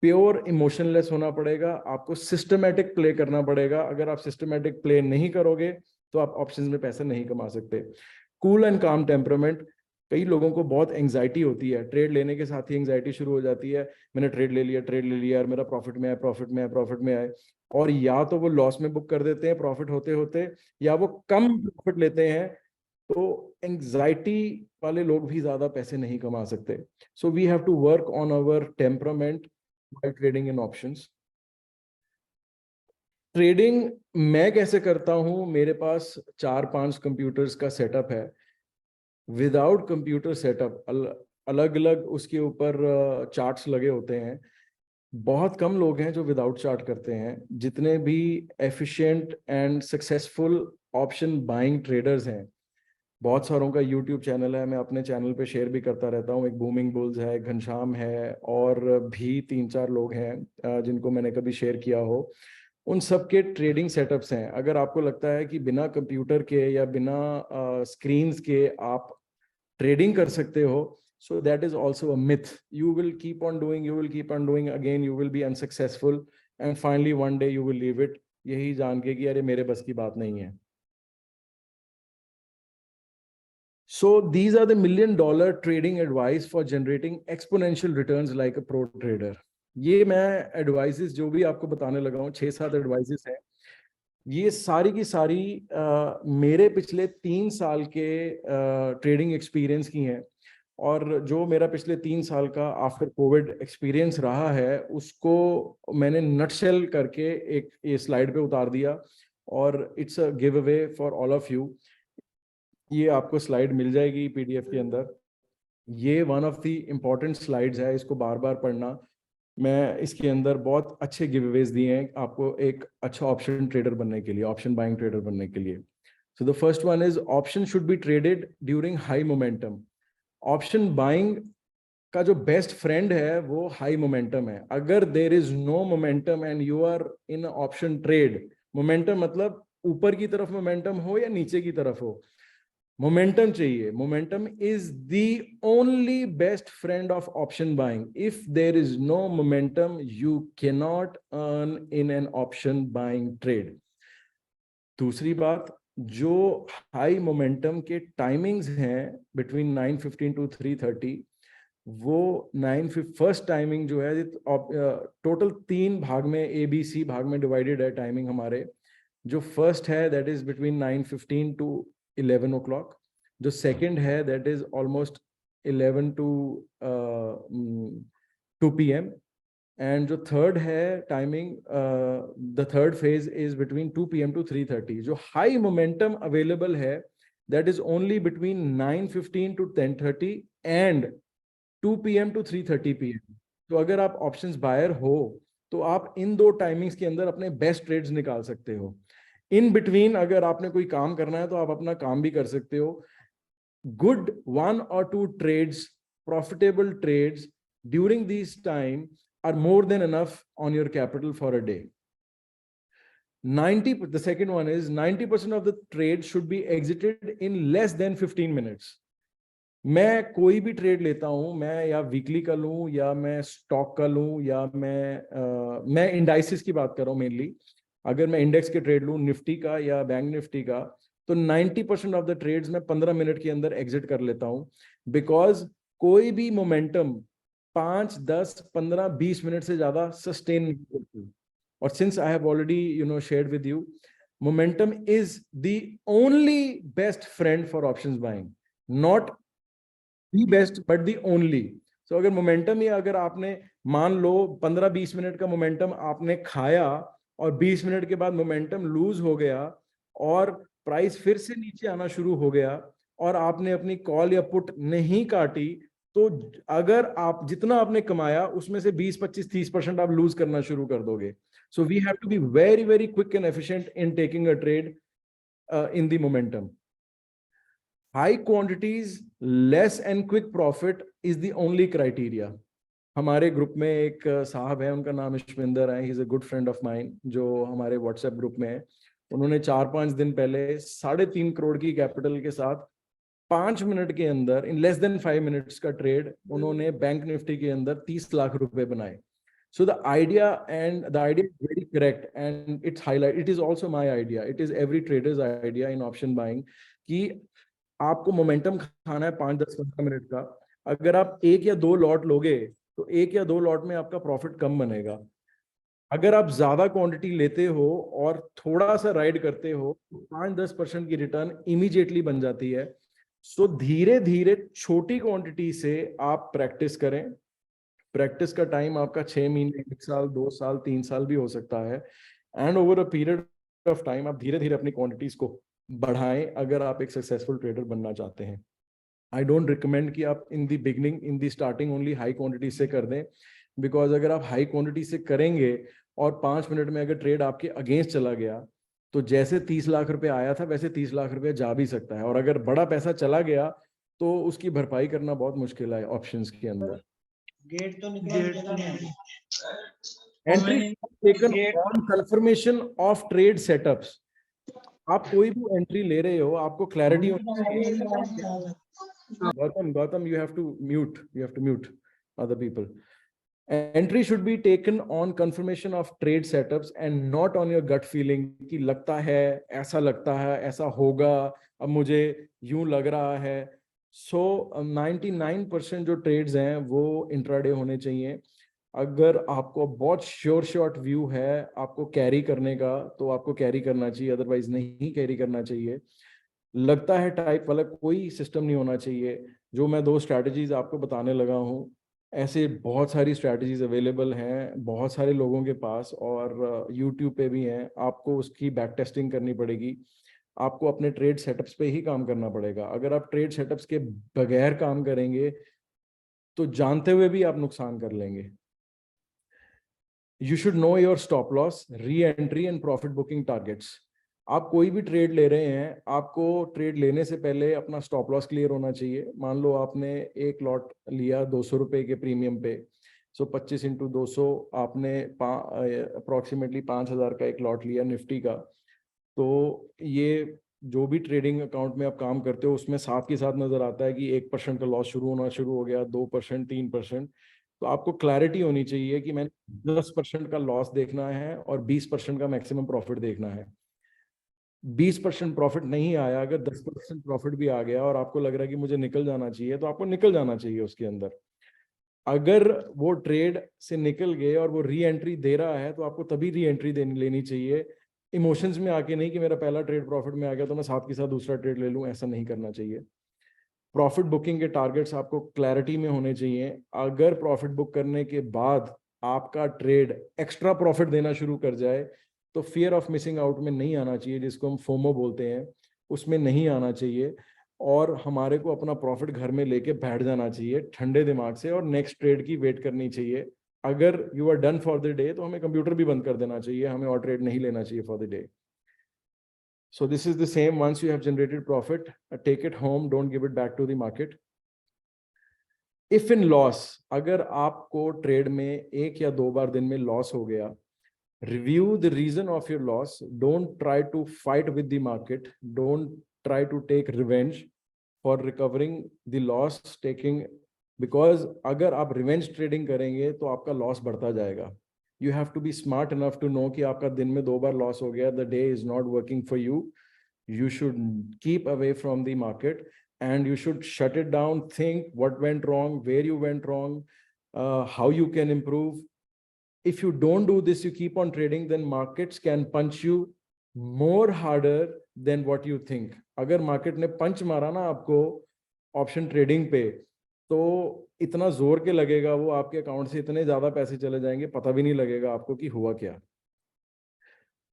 प्योर इमोशनलेस होना पड़ेगा, आपको सिस्टमेटिक प्ले करना पड़ेगा। अगर आप सिस्टमेटिक प्ले नहीं करोगे तो आप ऑप्शंस में पैसे नहीं कमा सकते। कूल एंड काम टेम्परामेंट, कई लोगों को बहुत एंग्जाइटी होती है, ट्रेड लेने के साथ ही एंग्जाइटी शुरू हो जाती है, मैंने ट्रेड ले लिया यार, मेरा प्रॉफिट में आए, प्रॉफिट में आए, प्रॉफिट में आए, और या तो वो लॉस में बुक कर देते हैं प्रॉफिट होते होते, या वो कम प्रॉफिट लेते हैं। तो एंग्जाइटी वाले लोग भी ज्यादा पैसे नहीं कमा सकते। So we have to work on our temperament while trading in options. Trading मैं कैसे करता हूं, मेरे पास 4-5 कंप्यूटर्स का सेटअप है। विदाउट कंप्यूटर सेटअप अलग अलग उसके ऊपर चार्ट्स लगे होते हैं। बहुत कम लोग हैं जो विदाउट चार्ट करते हैं। जितने भी efficient and successful option buying traders हैं, बहुत सारों का यूट्यूब चैनल है, मैं अपने चैनल पे शेयर भी करता रहता हूँ। एक बूमिंग बुल्स है, घनश्याम है, और भी 3-4 लोग हैं जिनको मैंने कभी शेयर किया हो। उन सब के ट्रेडिंग सेटअप्स हैं। अगर आपको लगता है कि बिना कंप्यूटर के या बिना स्क्रीन्स के आप ट्रेडिंग कर सकते हो, so that is also a myth. You will keep on doing, you will keep on doing, again you will be unsuccessful, and finally one day you will leave it, यही जान के कि अरे मेरे बस की बात नहीं है। So these are the $1 million trading advice for generating exponential returns like a pro trader. ये मैं एडवाइसेस जो भी आपको बताने लगा हूँ, 6-7 एडवाइसेस हैं, ये सारी की सारी मेरे पिछले 3 साल के ट्रेडिंग एक्सपीरियंस की हैं। और जो मेरा पिछले 3 साल का आफ्टर कोविड एक्सपीरियंस रहा है, उसको मैंने नटशेल करके एक ये स्लाइड पे उतार दिया, और it's a give away for all of you. ये आपको स्लाइड मिल जाएगी पीडीएफ के अंदर। ये one of the important slides है, इसको बार बार पढ़ना। मैं इसके अंदर बहुत अच्छे गिवअवेज दिए हैं आपको एक अच्छा ऑप्शन ट्रेडर बनने के लिए, ऑप्शन बाइंग ट्रेडर बनने के लिए। So the first one is option should be traded during high momentum. Option buying का जो बेस्ट फ्रेंड है वो हाई मोमेंटम है। अगर there is no momentum and you are in option trade, momentum मतलब ऊपर की तरफ मोमेंटम हो या नीचे की तरफ हो, मोमेंटम चाहिए। Momentum is the only best friend of option buying. If there is no momentum you can not earn in an option buying trade. दूसरी बात, जो हाई मोमेंटम के टाइमिंग्स हैं बिटवीन 9:15 to 3:30, वो फर्स्ट टाइमिंग जो है, total 3 भाग में, ABC भाग में डिवाइडेड है टाइमिंग हमारे। जो फर्स्ट है that is between 9:15 to 11 o'clock। जो सेकंड है that is almost 11 to 2 PM। And जो थर्ड है timing, the third phase is between 2 PM to 3:30। जो हाई मोमेंटम अवेलेबल है that is only between 9:15 to 10:30 and 2 PM to 3:30 PM। तो अगर आप options buyer हो तो आप इन 2 टाइमिंग्स के अंदर अपने बेस्ट ट्रेड्स निकाल सकते हो। इन बिटवीन अगर आपने कोई काम करना है तो आप अपना काम भी कर सकते हो। Good 1 or 2 trades, profitable trades during these time are more than enough on your capital for a day. The second one is 90% of the trades should be exited in less than 15 minutes. मैं कोई भी trade लेता हूं, मैं या weekly का लूं या मैं स्टॉक का लूं या मैं इंडाइसिस की बात कर रहा हूं मेनली। अगर मैं इंडेक्स के ट्रेड लूं, निफ्टी का या बैंक निफ्टी का, तो 90% ऑफ द ट्रेड्स मैं 15 मिनट के अंदर एग्जिट कर लेता हूं। बिकॉज कोई भी मोमेंटम 5, 10, 15, 20 मिनट से ज्यादा सस्टेन नहीं करती। और since I have already shared with you, momentum is the only best friend for options buying, not the best but the only. So अगर मोमेंटम ही, अगर आपने मान लो 15-20 मिनट का मोमेंटम आपने खाया और 20 मिनट के बाद मोमेंटम लूज हो गया और प्राइस फिर से नीचे आना शुरू हो गया और आपने अपनी कॉल या पुट नहीं काटी, तो अगर आप जितना आपने कमाया उसमें से 20, 25, 30% आप लूज करना शुरू कर दोगे। So we have to be very very quick and efficient in taking a trade in the momentum. High quantities, less and quick profit is the only criteria. हमारे ग्रुप में एक साहब है, उनका नाम इश्विंदर है, he is a good friend of mine, जो हमारे व्हाट्सएप ग्रुप में है। उन्होंने 4-5 दिन पहले 3.5 करोड़ की कैपिटल के साथ 5 मिनट के अंदर, इन लेस देन 5 मिनट्स का ट्रेड, उन्होंने बैंक निफ्टी के अंदर 30 लाख रुपए बनाए। So the idea is very correct, and it's highlight. It is also my idea. It is every trader's idea in option buying कि आपको मोमेंटम खाना है 5-10-15 मिनट का। अगर आप 1 या 2 लॉट लोगे तो 1 या 2 लॉट में आपका प्रॉफिट कम बनेगा। अगर आप ज्यादा क्वांटिटी लेते हो और थोड़ा सा राइड करते हो तो 5-10% की रिटर्न इमीडिएटली बन जाती है। सो धीरे धीरे छोटी क्वांटिटी से आप प्रैक्टिस करें। प्रैक्टिस का टाइम आपका 6 महीने, 1 साल, 2 साल, 3 साल भी हो सकता है। And over a period of time आप धीरे धीरे अपनी क्वांटिटीज को बढ़ाएं अगर आप एक सक्सेसफुल ट्रेडर बनना चाहते हैं। आई डोंट रिकमेंड कि आप इन दी beginning, in the starting only high quantity से कर दें, बिकॉज अगर आप हाई क्वांटिटी से करेंगे और 5 मिनट में अगर ट्रेड आपके अगेंस्ट चला गया तो जैसे 30 लाख रुपए आया था वैसे 30 लाख रुपए जा भी सकता है, और अगर बड़ा पैसा चला गया तो उसकी भरपाई करना बहुत मुश्किल है ऑप्शंस के अंदर। गेट तो निकला entry taken on confirmation of trade setups. आप कोई भी एंट्री ले रहे हो, आपको क्लैरिटी होनी चाहिए। Gautam, you have to mute other people. Entry should be taken on confirmation of trade setups and not on your gut feeling कि लगता है, ऐसा होगा, अब मुझे यूं लग रहा है। So 99% जो ट्रेड्स हैं वो इंट्राडे होने चाहिए। अगर आपको बहुत शॉर्ट व्यू है आपको कैरी करने का तो आपको कैरी करना चाहिए, अदरवाइज नहीं कैरी करना चाहिए। लगता है टाइप वाला कोई सिस्टम नहीं होना चाहिए। जो मैं 2 स्ट्रैटेजीज आपको बताने लगा हूँ, ऐसे बहुत सारी स्ट्रैटेजीज अवेलेबल हैं बहुत सारे लोगों के पास, और यूट्यूब पे भी हैं। आपको उसकी बैक टेस्टिंग करनी पड़ेगी, आपको अपने ट्रेड सेटअप्स पे ही काम करना पड़ेगा। अगर आप ट्रेड सेटअप्स के बगैर काम करेंगे तो जानते हुए भी आप नुकसान कर लेंगे। You should know your stop loss, re entry and profit booking targets. आप कोई भी ट्रेड ले रहे हैं, आपको ट्रेड लेने से पहले अपना स्टॉप लॉस क्लियर होना चाहिए। मान लो आपने एक लॉट लिया 200 रुपए के प्रीमियम पे, सो 25 इंटू 200 आपने अप्रोक्सीमेटली 5,000 का एक लॉट लिया निफ्टी का। तो ये जो भी ट्रेडिंग अकाउंट में आप काम करते हो उसमें साथ के साथ नजर आता है कि 1% का लॉस शुरू हो गया, 2%, 3%। तो आपको क्लैरिटी होनी चाहिए कि मैंने 10% का लॉस देखना है और 20% का मैक्सिमम प्रॉफिट देखना है। 20% प्रॉफिट नहीं आया, अगर 10% प्रॉफिट भी आ गया और आपको लग रहा है कि मुझे निकल जाना चाहिए तो आपको निकल जाना चाहिए उसके अंदर। अगर वो ट्रेड से निकल गए और वो री एंट्री दे रहा है तो आपको तभी री एंट्री लेनी चाहिए, इमोशंस में आके नहीं कि मेरा पहला ट्रेड प्रॉफिट में आ गया तो मैं साथ के साथ दूसरा ट्रेड ले लूं। ऐसा नहीं करना चाहिए। प्रॉफिट बुकिंग के टारगेट्स आपको क्लैरिटी में होने चाहिए। अगर प्रॉफिट बुक करने के बाद आपका ट्रेड एक्स्ट्रा प्रॉफिट देना शुरू कर जाए तो फियर ऑफ मिसिंग आउट में नहीं आना चाहिए, जिसको हम फोमो बोलते हैं, उसमें नहीं आना चाहिए। और हमारे को अपना प्रॉफिट घर में लेके बैठ जाना चाहिए ठंडे दिमाग से और नेक्स्ट ट्रेड की वेट करनी चाहिए। अगर you are done for the day तो हमें कंप्यूटर भी बंद कर देना चाहिए, हमें और ट्रेड नहीं लेना चाहिए for the day. So this is the same. Once you have generated profit, take it home, don't give it back to the market. If in loss, अगर आपको ट्रेड में 1 या 2 बार दिन में लॉस हो गया, review the reason of your loss. Don't try to fight with the market. Don't try to take revenge for recovering the loss taking, because अगर आप revenge trading करेंगे तो आपका लॉस बढ़ता जाएगा। You have to be smart enough to know कि आपका दिन में 2 बार लॉस हो गया, the day is not working for you. You should keep away from the market and you should shut it down. Think what went wrong, where you went wrong, how you can improve. If you don't do this, you keep on trading, then markets can punch you more harder than what you think. अगर market ने पंच मारा ना आपको option trading पे, तो इतना जोर के लगेगा वो, आपके अकाउंट से इतने ज्यादा पैसे चले जाएंगे, पता भी नहीं लगेगा आपको कि हुआ क्या।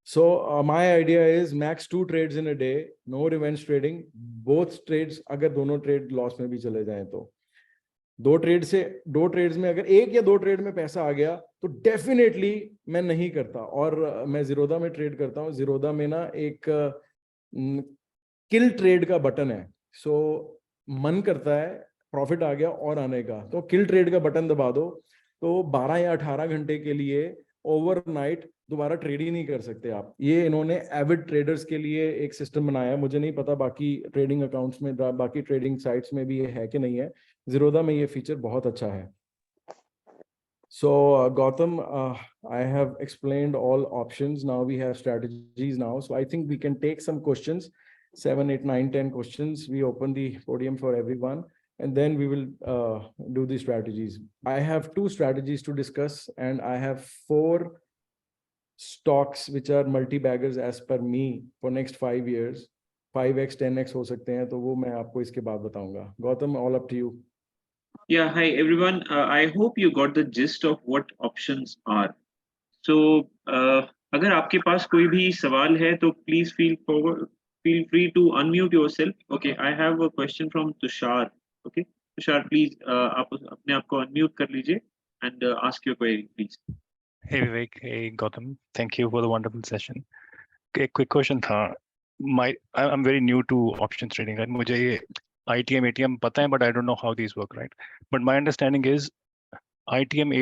So my idea is max 2 trades in a day, no revenge trading. Both trades, अगर दोनों ट्रेड लॉस में भी चले जाएं तो 2 ट्रेड्स में अगर 1 या 2 ट्रेड में पैसा आ गया तो डेफिनेटली मैं नहीं करता। और मैं जीरोधा में ट्रेड करता हूँ। जीरोधा में ना एक किल ट्रेड का बटन है। सो मन करता है प्रॉफिट आ गया और आने का, तो किल ट्रेड का बटन दबा दो तो 12 या 18 घंटे के लिए ओवरनाइट दोबारा ट्रेड ही नहीं कर सकते आप। ये इन्होंने एविड ट्रेडर्स के लिए एक सिस्टम बनाया है, मुझे नहीं पता बाकी ट्रेडिंग अकाउंट्स में, बाकी ट्रेडिंग साइट्स में भी ये है कि नहीं है। ज़ीरोधा में ये फीचर बहुत अच्छा है। So Gautam, I have explained all options. Now we have strategies now. So I think we can take some questions, 7, 8, 9, 10 questions. We open the podium for everyone, and then we will do the strategies. I have 2 strategies to discuss, and I have 4 stocks which are multi-baggers as per me for next 5 years. 5x, 10x हो सकते हैं, तो वो मैं आपको इसके बाद बताऊंगा. Gautam, all up to you. Yeah, hi everyone. I hope you got the gist of what options are. So, अगर आपके पास कोई भी सवाल है तो please feel free to unmute yourself. Okay, I have a question from Tushar. Okay, Tushar, please आप अपने आप को unmute कर लीजिए and ask your query, please. Hey Vivek, hey Gautam, thank you for the wonderful session. A quick question था, I'm very new to options trading, right? मुझे ये ITM, ATM पता है, but I don't know how these work, right? But my understanding is ITM,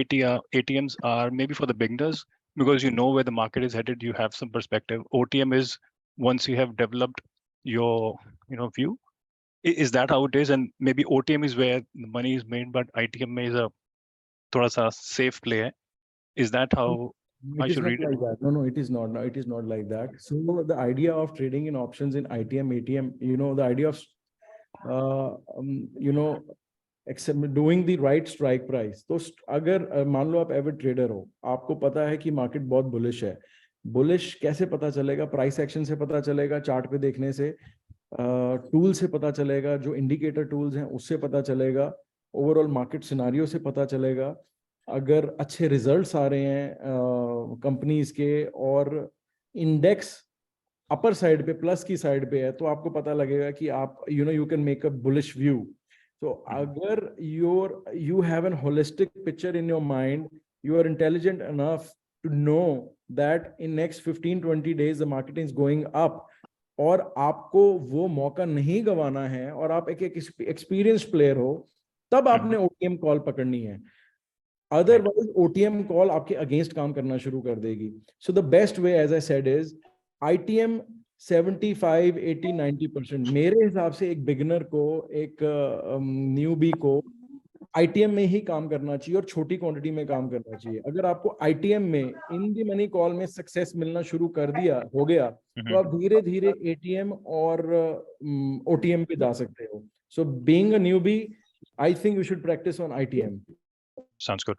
ATMs are maybe for the beginners because you know where the market is headed, you have some perspective. OTM is once you have developed your view. Is that how it is? And maybe OTM is where the money is made, but ITM is a थोड़ा सा safe play है. Is that how I should read it? Like that. No, it is not. No, it is not like that. So the idea of trading in options in ITM, ATM, the idea of, doing the right strike price. तो अगर मान लो आप Avid trader हो, आपको पता है कि मार्केट बहुत बुलिश है. बुलिश कैसे पता चलेगा? प्राइस एक्शन से पता चलेगा, चार्ट पे देखने से, टूल से पता चलेगा, जो इंडिकेटर टूल्स हैं उससे पता चलेगा, ओवरऑल मार्केट सिनारियो से पता चलेगा. अगर अच्छे रिजल्ट्स आ रहे हैं कंपनीज के और इंडेक्स अपर साइड पे, प्लस की साइड पे है, तो आपको पता लगेगा कि आप you can make a bullish view. तो अगर you have an holistic picture in your mind, you are intelligent enough to know that in next 15-20 days the market is going up, और आपको वो मौका नहीं गंवाना है, और आप एक एक्सपीरियंस्ड प्लेयर हो, तब आपने ओटीएम कॉल पकड़नी है. अदरवाइज ओटीएम कॉल आपके अगेंस्ट काम करना शुरू कर देगी. So the best way, as I said, is ITM 75, 80, 90%. मेरे हिसाब से एक बिगिनर को, एक न्यूबी को आईटीएम में ही काम करना चाहिए और छोटी क्वांटिटी में काम करना चाहिए. अगर आपको आईटीएम में इन दी मनी कॉल में सक्सेस मिलना शुरू कर दिया हो गया, तो आप धीरे धीरे एटीएम और ओटीएम पे जा सकते हो. So being a newbie, I think you should practice on ITM. Sounds good.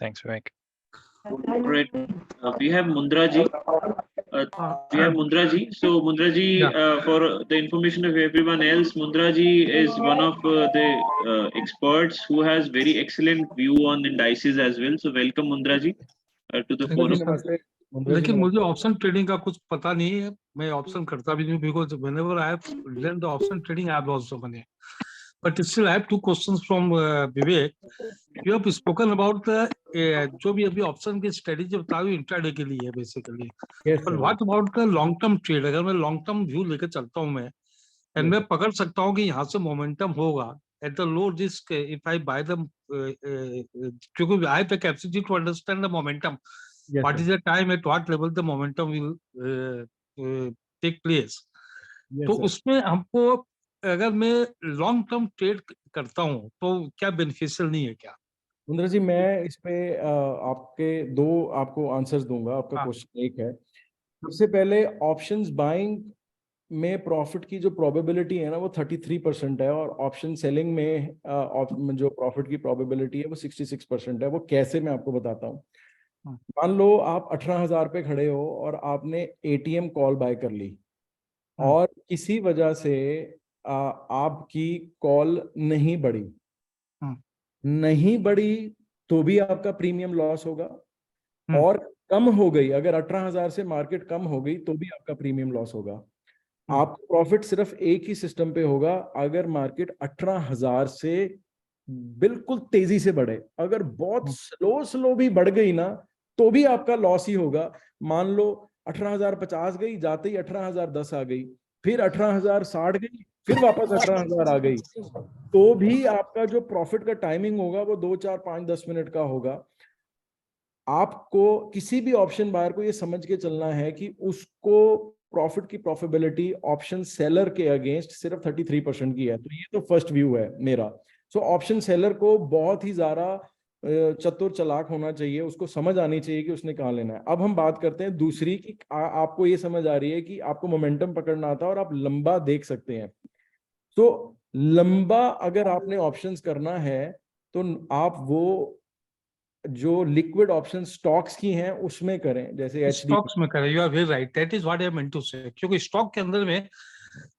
Thanks, Vivek. Great. We have Mundra ji. So Mundra ji, for the information of everyone else, Mundra ji is one of the experts who has very excellent view on indices as well. So welcome Mundra ji to the forum. लेकिन मुझे option trading का कुछ पता नहीं है. मैं option करता भी नहीं, because whenever I have learn the option trading I have also money. But still, I have 2 questions from Vivek. You have spoken about the जो भी अभी ऑप्शन की स्ट्रेटेजी बता रहे हो इंट्राडे के लिए basically. But what about the long term trade? अगर मैं लॉन्ग टर्म व्यू लेकर चलता हूँ मैं, एंड मैं पकड़ सकता हूँ कि यहाँ से मोमेंटम होगा at the low risk if I buy them, क्योंकि I have the capacity to understand the momentum. What is the time at what level the momentum will take place? तो उसमें हमको, अगर मैं लॉन्ग टर्म ट्रेड करता हूं तो क्या बेनिफिशियल नहीं है क्या? मुंद्रा जी, मैं इस पे आपको आंसर्स दूंगा. आपका क्वेश्चन एक है. सबसे पहले ऑप्शंस बाइंग में प्रॉफिट की जो प्रोबेबिलिटी है ना, वो 33% है, और ऑप्शन सेलिंग में जो प्रॉफिट की प्रोबेबिलिटी है वो 66% है. वो कैसे, मैं आपको बताता हूँ. मान लो आप 18,000 पे खड़े हो और आपने एटीएम कॉल बाय कर ली, और किसी वजह से आपकी कॉल नहीं बढ़ी, तो भी आपका प्रीमियम लॉस होगा. और कम हो गई, अगर 18,000 से मार्केट कम हो गई, तो भी आपका प्रीमियम लॉस होगा. आपका प्रॉफिट सिर्फ एक ही सिस्टम पे होगा, अगर मार्केट 18,000 से बिल्कुल तेजी से बढ़े. अगर बहुत स्लो भी बढ़ गई ना, तो भी आपका लॉस ही होगा. मान लो 18,050 गई, जाते ही 18,010 आ गई, फिर 18,060 गई, फिर वापस 18,000 आ गई, तो भी आपका जो प्रॉफिट का टाइमिंग होगा वो 2, 4, 5, 10 मिनट का होगा। आपको किसी भी ऑप्शन बायर को ये समझ के चलना है कि उसको प्रॉफिट की प्रॉफिटेबिलिटी ऑप्शन सेलर के अगेंस्ट सिर्फ 33% की है। तो ये तो फर्स्ट व्यू है मेरा। सो ऑप्शन सेलर को बहुत ही ज्यादा चतुर चालाक होना चाहिए, उसको समझ आनी चाहिए कि उसने कहाँ लेना है। अब हम बात करते हैं दूसरी की, आपको ये समझ आ रही है कि आपको मोमेंटम पकड़ना आता है और आप लंबा देख सकते हैं। तो लंबा अगर आपने ऑप्शंस करना है तो आप वो जो लिक्विड ऑप्शन स्टॉक्स की हैं उसमें करें, जैसे एचडी। स्टॉक्स में करें, you are very right, that is what I meant to say. क्योंकि स्टॉक के अंदर में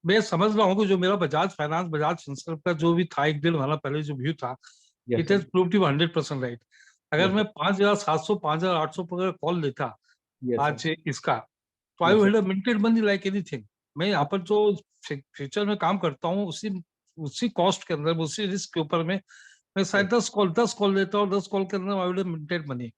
मैं समझ रहा हूँ कि जो मेरा बजाज फाइनेंस, बजाज फिनसर्व का जो भी था 1-1.5 पहले जो व्यू था, it has proved to be 100% right. अगर मैं 5,700 5,800 पर कॉल लेता आज इसका, तो I would have minted money like anything. मैं यहाँ पर जो फ्यूचर में काम करता हूँ उसी कॉस्ट के अंदर, उसी रिस्क के ऊपर में मैं शायद 10 कॉल लेता हूँ, 10 कॉल के अंदर I would have minted money.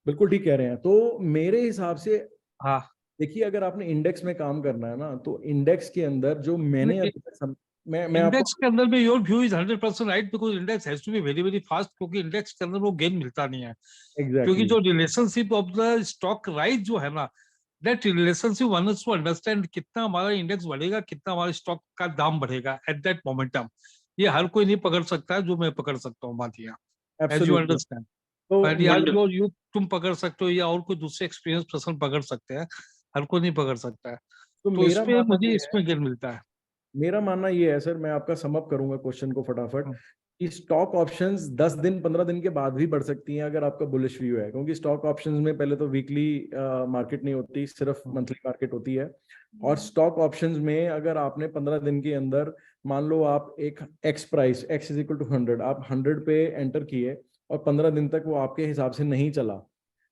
बिल्कुल ठीक कह रहे हैं। तो मेरे हिसाब से हाँ, देखिए, अगर आपने इंडेक्स में काम करना है ना, तो इंडेक्स के अंदर जो मैंने अभी तक मैं इंडेक्स आपको के अंदर में your view is 100% right, because index has to be very very fast, क्योंकि इंडेक्स के अंदर वो गेन मिलता नहीं है। क्योंकि एग्जैक्टली जो relationship of the stock rise जो है ना, that relationship one is to understand कितना हमारा इंडेक्स बढ़ेगा, कितना हमारे स्टॉक का दाम बढ़ेगा एट दैट मोमेंटम। ये हर कोई नहीं पकड़ सकता है जो मैं पकड़ सकता हूँ बात, एज यू एब्सोल्युटली। अंडरस्टैंड। तो बट यार Wonderful. जो यू तुम पकड़ सकते हो या और कोई दूसरे एक्सपीरियंस पर्सन पकड़ सकते हैं, हर कोई नहीं पकड़ सकता है। तो तो मेरा इसमें मानना मुझे ये है, इसमें गेन मिलता है। मेरा मानना ये है सर, मैं आपका सम अप करूंगा क्वेश्चन को फटाफट, कि स्टॉक ऑप्शंस 10 दिन 15 दिन के बाद भी बढ़ सकती हैं अगर आपका बुलिश व्यू है। क्योंकि स्टॉक ऑप्शंस में पहले तो वीकली मार्केट नहीं होती, सिर्फ मंथली मार्केट होती है। और स्टॉक ऑप्शंस में अगर आपने 15 दिन के अंदर, मान लो आप एक X price, X is equal to 100, आप 100 पे एंटर किए और 15 दिन तक वो आपके हिसाब से नहीं चला,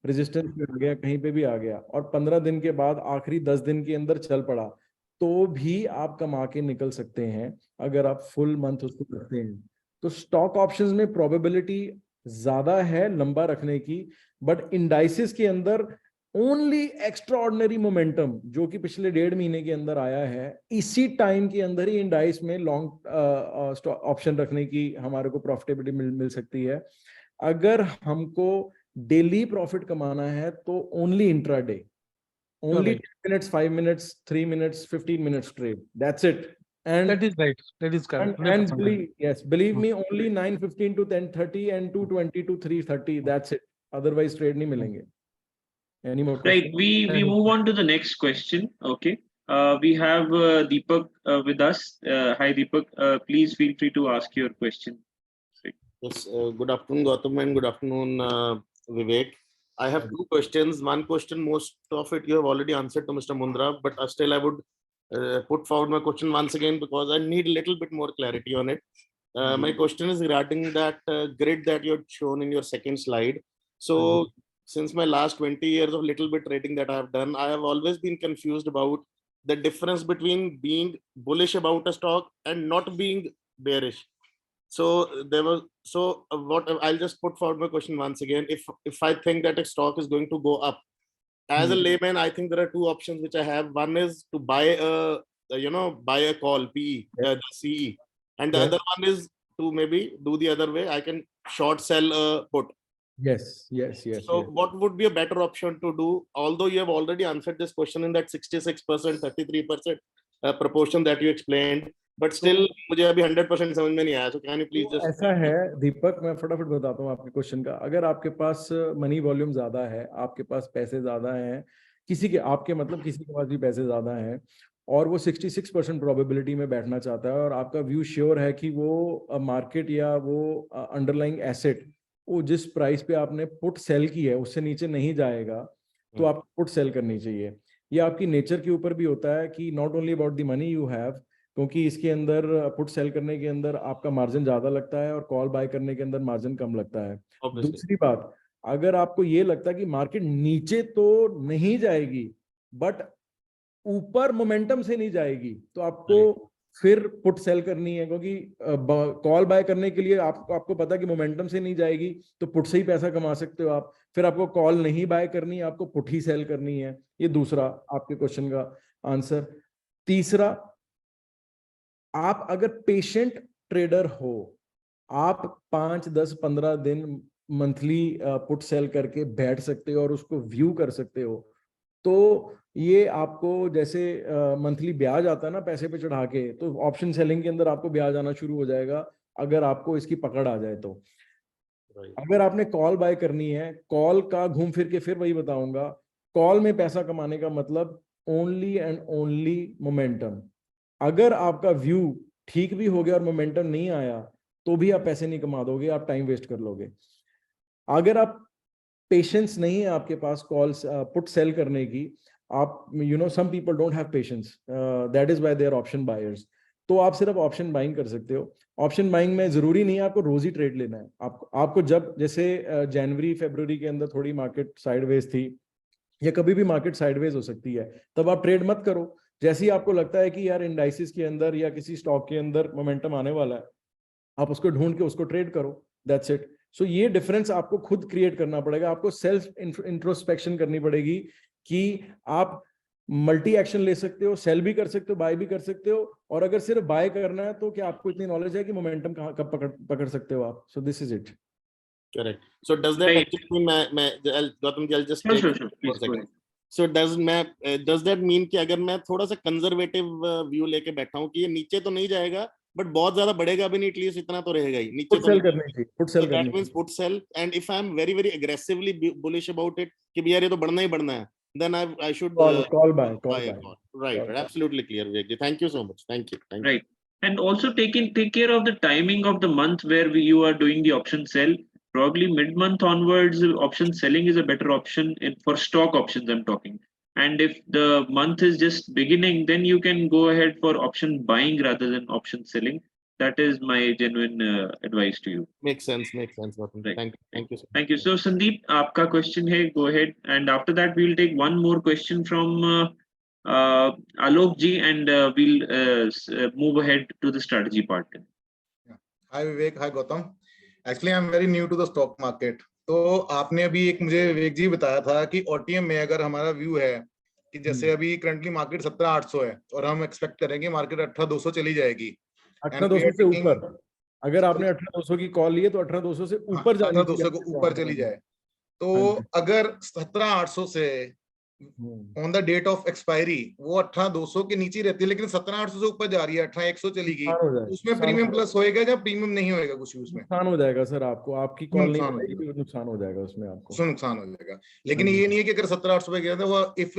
रेजिस्टेंस पे आ गया, कहीं पे भी आ गया, और 15 दिन के बाद आखिरी 10 दिन के अंदर चल पड़ा, तो भी आप कमा के निकल सकते हैं अगर आप फुल मंथ उसको करते हैं। तो स्टॉक ऑप्शंस में प्रोबेबिलिटी ज्यादा है लंबा रखने की, बट इंडाइसिस के अंदर ओनली एक्स्ट्रा ऑर्डिनरी मोमेंटम जो कि पिछले 1.5 महीने के अंदर आया है, इसी टाइम के अंदर ही इंडाइस में लॉन्ग ऑप्शन रखने की हमारे को प्रॉफिटेबिलिटी मिल सकती है। अगर हमको डेली प्रॉफिट कमाना है तो only intraday, only Right. 10 minutes, 5 minutes, 3 minutes, 15 minutes trade, that's it. That and is right. That is correct. and 100% right. believe me, only 9:15 to 10:30 and 2:20 to 3:30, that's it. Otherwise trade नहीं मिलेंगे। Any more Right. questions? We move on to the next question. Okay. We have Deepak with us. Hi Deepak. Please feel free to ask your question. Yes, good afternoon, Gautam, and good afternoon, Vivek. I have two questions. One question, most of it you have already answered to Mr. Mundra, but still I would put forward my question once again because I need a little bit more clarity on it. My question is regarding that grid that you had shown in your second slide. So, since my last 20 years of little bit trading that I have done, I have always been confused about the difference between being bullish about a stock and not being bearish. So there was what I'll just put forward my question once again. If I think that a stock is going to go up, as a layman, I think there are two options which I have. One is to buy buy a call PE, the CE, and the other one is to maybe do the other way. I can short sell a put. Yes. So what would be a better option to do? Although you have already answered this question in that 66%, 33% proportion that you explained, but still मुझे अभी 100% समझ में नहीं आया. So can you please just? ऐसा है दीपक, मैं फटाफट बताता हूँ आपके क्वेश्चन का। अगर आपके पास मनी वॉल्यूम ज्यादा है, आपके पास पैसे ज्यादा हैं, किसी के पास भी पैसे ज्यादा हैं, और वो 66% प्रोबेबिलिटी में बैठना चाहता है, और आपका व्यू श्योर है कि वो मार्केट या वो अंडरलाइंग एसेट वो जिस प्राइस पे आपने पुट सेल की है उससे नीचे नहीं जाएगा, तो आपको पुट सेल करनी चाहिए। ये आपकी नेचर के ऊपर भी होता है कि not only about the money you have, क्योंकि इसके अंदर पुट सेल करने के अंदर आपका मार्जिन ज्यादा लगता है और कॉल बाय करने के अंदर मार्जिन कम लगता है। दूसरी बात, अगर आपको ये लगता है कि मार्केट नीचे तो नहीं जाएगी बट ऊपर मोमेंटम से नहीं जाएगी, तो आपको फिर पुट सेल करनी है, क्योंकि कॉल बाय करने के लिए आपको पता है कि मोमेंटम से नहीं जाएगी, तो पुट से ही पैसा कमा सकते हो आप। फिर आपको कॉल नहीं बाय करनी है, आपको पुट ही सेल करनी है। ये दूसरा आपके क्वेश्चन का आंसर। तीसरा, आप अगर पेशेंट ट्रेडर हो, आप 5, 10, 15 दिन मंथली पुट सेल करके बैठ सकते हो और उसको व्यू कर सकते हो, तो ये आपको जैसे मंथली ब्याज आता है ना पैसे पे चढ़ा के, तो ऑप्शन सेलिंग के अंदर आपको ब्याज आना शुरू हो जाएगा अगर आपको इसकी पकड़ आ जाए तो। अगर आपने कॉल बाय करनी है, कॉल का घूम फिर के फिर वही बताऊंगा, कॉल में पैसा कमाने का मतलब ओनली एंड ओनली मोमेंटम। अगर आपका व्यू ठीक भी हो गया और मोमेंटम नहीं आया तो भी आप पैसे नहीं कमा दोगे, आप टाइम वेस्ट कर लोगे। अगर आप पेशेंस नहीं है आपके पास कॉल्स पुट सेल करने की, आप some people don't have patience, that is why they are option buyers, तो आप सिर्फ ऑप्शन बाइंग कर सकते हो। ऑप्शन बाइंग में जरूरी नहीं है आपको रोज ही ट्रेड लेना है। आपको जब जैसे जनवरी फरवरी के अंदर थोड़ी मार्केट साइडवेज थी या कभी भी मार्केट साइडवेज हो सकती है, तब आप ट्रेड मत करो। जैसे ही आपको लगता है कि यार इंडाइसिस के अंदर या किसी स्टॉक के अंदर मोमेंटम आने वाला है, आप उसको ढूंढ के उसको ट्रेड करो, दैट्स इट। सो ये डिफरेंस आपको खुद क्रिएट करना पड़ेगा, आपको सेल्फ इंट्रोस्पेक्शन करनी पड़ेगी कि आप मल्टी एक्शन ले सकते हो, सेल भी कर सकते हो, बाय भी कर सकते हो, और अगर सिर्फ बाय करना है तो क्या आपको इतनी नॉलेज है कि मोमेंटम कब पकड़ सकते हो आप। So this is it. Correct. So does that Right. actually mean, Gautam ji, I'll just Sure, take sure, it sure. for a Please go second. ahead. So does that mean कि अगर मैं थोड़ा सा कंजर्वेटिव व्यू लेके बैठा हूँ कि ये नीचे तो नहीं जाएगा बट बहुत ज्यादा बढ़ेगा भी नहीं, एटलीस्ट इतना तो रहेगा ही, नीचे पुट तो सेल नहीं करनी जाएगा। चाहिए, पुट So सेल that करनी means चाहिए। put sell, and if I'm very very aggressively bullish about it कि भी यार ये तो बढ़ना ही बढ़ना है, then I should call buy, buy call a buy, call. Right, call right. buy. Absolutely clear, Vivek ji. Thank you so much. Thank you. Right. And also take care of the timing of the month where you are doing the option sell. Probably mid-month onwards, option selling is a better option for stock options I'm talking. And if the month is just beginning, then you can go ahead for option buying rather than option selling. That is my genuine advice to you. Makes sense, Gautam. Right. Thank you so much. Thank you. So Sandeep, आपका question है, go ahead. And after that, we'll take one more question from Alok ji, and we'll move ahead to the strategy part. Hi Vivek, hi Gautam. Actually, I'm very new to the stock market. तो आपने अभी एक मुझे विवेक जी बताया था कि OTM में अगर हमारा व्यू है कि जैसे अभी करंटली मार्केट 17,800 है और हम एक्सपेक्ट करेंगे मार्केट 18,200 चली जाएगी, 18,200 से ऊपर। अगर आपने 18,200 की कॉल ली है तो 18,200 से ऊपर जानी चाहिए, 18,200 को ऊपर चली जाए। तो अगर 17,800 से on the date of expiry वो 18,200 के नीचे रहती है लेकिन 17,800 से ऊपर जा रही है, 18,100 चली गई, उसमें प्रीमियम प्लस होएगा या प्रीमियम नहीं होएगा? कुछ उसमें नुकसान हो जाएगा सर, आपको आपकी कॉल नहीं मिलेगी, नुकसान हो जाएगा उसमें, आपको उसमें नुकसान हो जाएगा। लेकिन ये नहीं है कि अगर 17,800 पे गया था वो इफ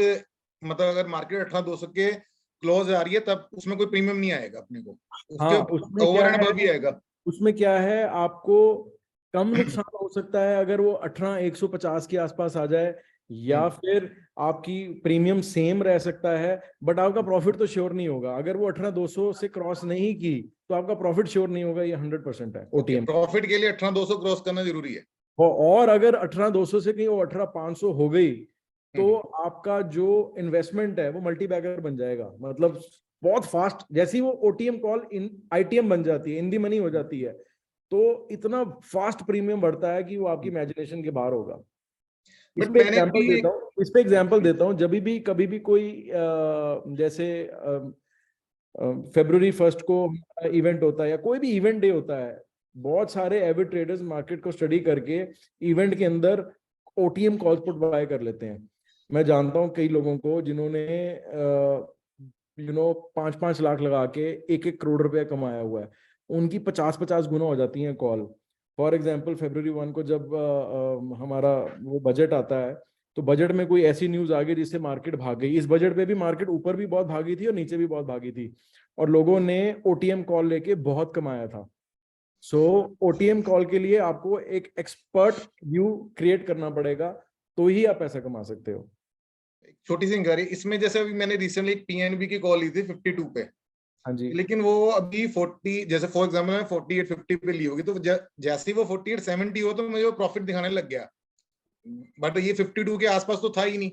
मतलब अगर मार्केट 18,200 के क्लोज आ रही है तब उसमें कोई प्रीमियम नहीं आएगा अपने को, उसके ओवर एंड अबव ही आएगा। उसमें क्या है, आपको कम नुकसान हो सकता है अगर वो 18,150 के आसपास आ जाए, या फिर आपकी प्रीमियम सेम रह सकता है बट आपका प्रॉफिट तो श्योर नहीं होगा। अगर वो 18,200 से क्रॉस नहीं की तो आपका प्रॉफिट श्योर नहीं होगा, ये 100% है। ओटीएम प्रॉफिट के लिए 18,200 क्रॉस करना जरूरी है, और अगर 18,200 से कहीं वो 18,500 हो गई तो आपका जो इन्वेस्टमेंट है वो मल्टीबैगर बन जाएगा, मतलब बहुत फास्ट। जैसे ही वो ओटीएम कॉल इन आईटीएम बन जाती है, इन दी मनी हो जाती है, तो इतना फास्ट प्रीमियम बढ़ता है कि वो आपकी इमेजिनेशन के बाहर होगा। इस पे एग्जांपल देता हूँ, जब भी कभी भी कोई जैसे February 1 को इवेंट होता है या कोई भी इवेंट डे होता है, बहुत सारे एविड ट्रेडर्स मार्केट को स्टडी करके इवेंट के अंदर ओटीएम कॉल्स पुट बाय कर लेते हैं। मैं जानता हूँ कई लोगों को जिन्होंने 5-5 लाख लगा के 1-1 करोड़ रुपया कमाया हुआ है, उनकी 50-50 गुना हो जाती हैं कॉल। फॉर एग्जाम्पल February 1 को जब हमारा वो बजट आता है तो बजट में कोई ऐसी न्यूज आ गई जिससे मार्केट भाग गई। इस बजट पे भी मार्केट ऊपर भी बहुत भागी थी और नीचे भी बहुत भागी थी और लोगों ने ओटीएम कॉल लेके बहुत कमाया था। सो ओटीएम कॉल के लिए आपको एक एक्सपर्ट व्यू क्रिएट करना पड़ेगा, तो ही आप पैसा कमा सकते हो। छोटी सी इंक्वायरी इसमें, जैसे अभी मैंने रिसेंटली एक पीएनबी की कॉल ली थी 52 पे, हाँ जी, लेकिन वो अभी 40, जैसे फॉर एग्जांपल मैं 48-50 पे ली होगी, तो जैसे ही वो 48-70 हो तो मुझे वो प्रॉफिट दिखाने लग गया, बट ये 52 के आसपास तो था ही नहीं,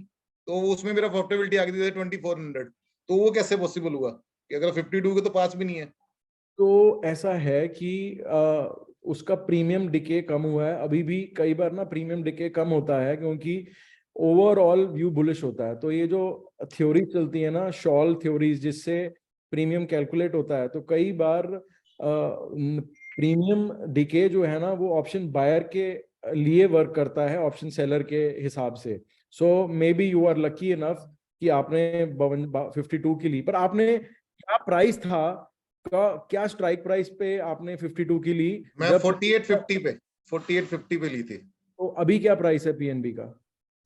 तो उसमें मेरा प्रॉफिटेबिलिटी आ गई थी 2400। तो वो कैसे पॉसिबल हुआ कि अगर 52 के तो पास भी नहीं है? तो ऐसा है कि उसका प्रीमियम डिके कम हुआ है। अभी भी कई बार ना प्रीमियम डिके कम होता है क्योंकि ओवरऑल व्यू बुलिश होता है। तो ये जो थ्योरी चलती है ना, शॉल थ्योरीज, जिससे प्रीमियम कैलकुलेट होता है, तो कई बार प्रीमियम डिके जो है ना वो ऑप्शन बायर के लिए वर्क करता है ऑप्शन सेलर के हिसाब से। So maybe you are lucky enough कि आपने 52 की ली, पर आपने क्या प्राइस था का, क्या स्ट्राइक प्राइस पे आपने 52 की ली? मैं 4850 पे 4850 पे ली थी। तो अभी क्या प्राइस है पीएनबी का?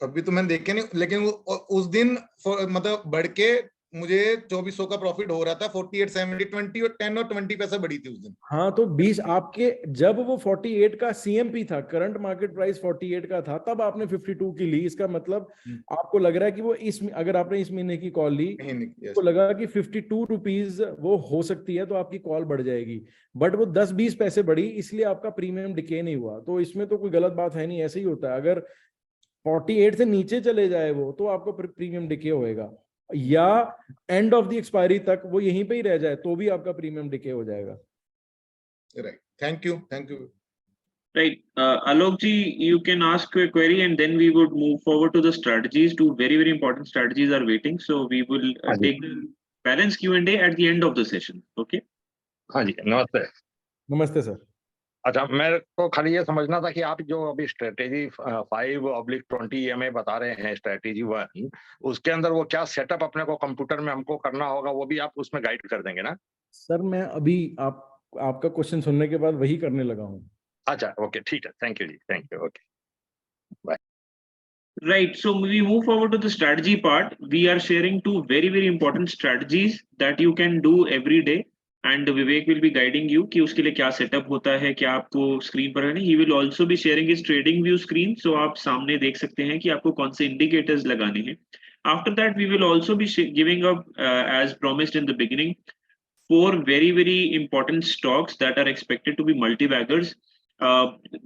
अभी तो मैंने देखे नहीं, लेकिन उस दिन मतलब बढ़ के मुझे 2400 का प्रॉफिट हो रहा था। 4870 20 और 10 और 20 पैसे बढ़ी थी उस दिन। हाँ तो 20 आपके, जब वो 48 का सीएमपी था, करंट मार्केट प्राइस 48 का था, तब आपने 52 की ली। इसका मतलब आपको लग रहा है कि वो अगर आपने इस महीने की कॉल ली तो लगा कि 52 रुपीज वो हो सकती है, तो आपकी कॉल बढ़ जाएगी, बट वो 10-20 पैसे बढ़ी, इसलिए आपका प्रीमियम डिके नहीं हुआ। तो इसमें तो कोई गलत बात है नहीं, ऐसे ही होता है। अगर 48 से नीचे चले जाए वो, तो आपको प्रीमियम डिके होएगा, या एंड ऑफ द एक्सपायरी तक वो यहीं पे ही रह जाए तो भी आपका प्रीमियम डिके हो जाएगा। Right, thank you, thank you. Right. Alok ji, you can ask a query and then we would move forward to the strategies. Two very, very important strategies are waiting. So we will take the balance Q&A at the end of the session. Okay. हाँ जी, नमस्ते। नमस्ते sir. अच्छा, मेरे को खाली ये समझना था कि आप जो अभी स्ट्रेटेजी 5/20 EMA बता रहे हैं, स्ट्रेटेजी 1, उसके अंदर वो क्या सेटअप अपने को कंप्यूटर में हमको करना होगा, वो भी आप उसमें गाइड कर देंगे ना? सर मैं अभी आपका क्वेश्चन सुनने के बाद वही करने लगा हूँ। अच्छा, ओके, ठीक है, thank you ji, thank you, okay bye. Right. So we move forward to the strategy part. We are sharing two very, very important strategies that you can do every day. And Vivek will be guiding you कि उसके लिए क्या setup होता है, क्या आपको screen पर है नहीं. He will also be sharing his trading view screen. So आप सामने देख सकते हैं कि आपको कौन से indicators लगाने हैं. After that, we will also be giving up, as promised in the beginning, 4 very, very important stocks that are expected to be multi-baggers.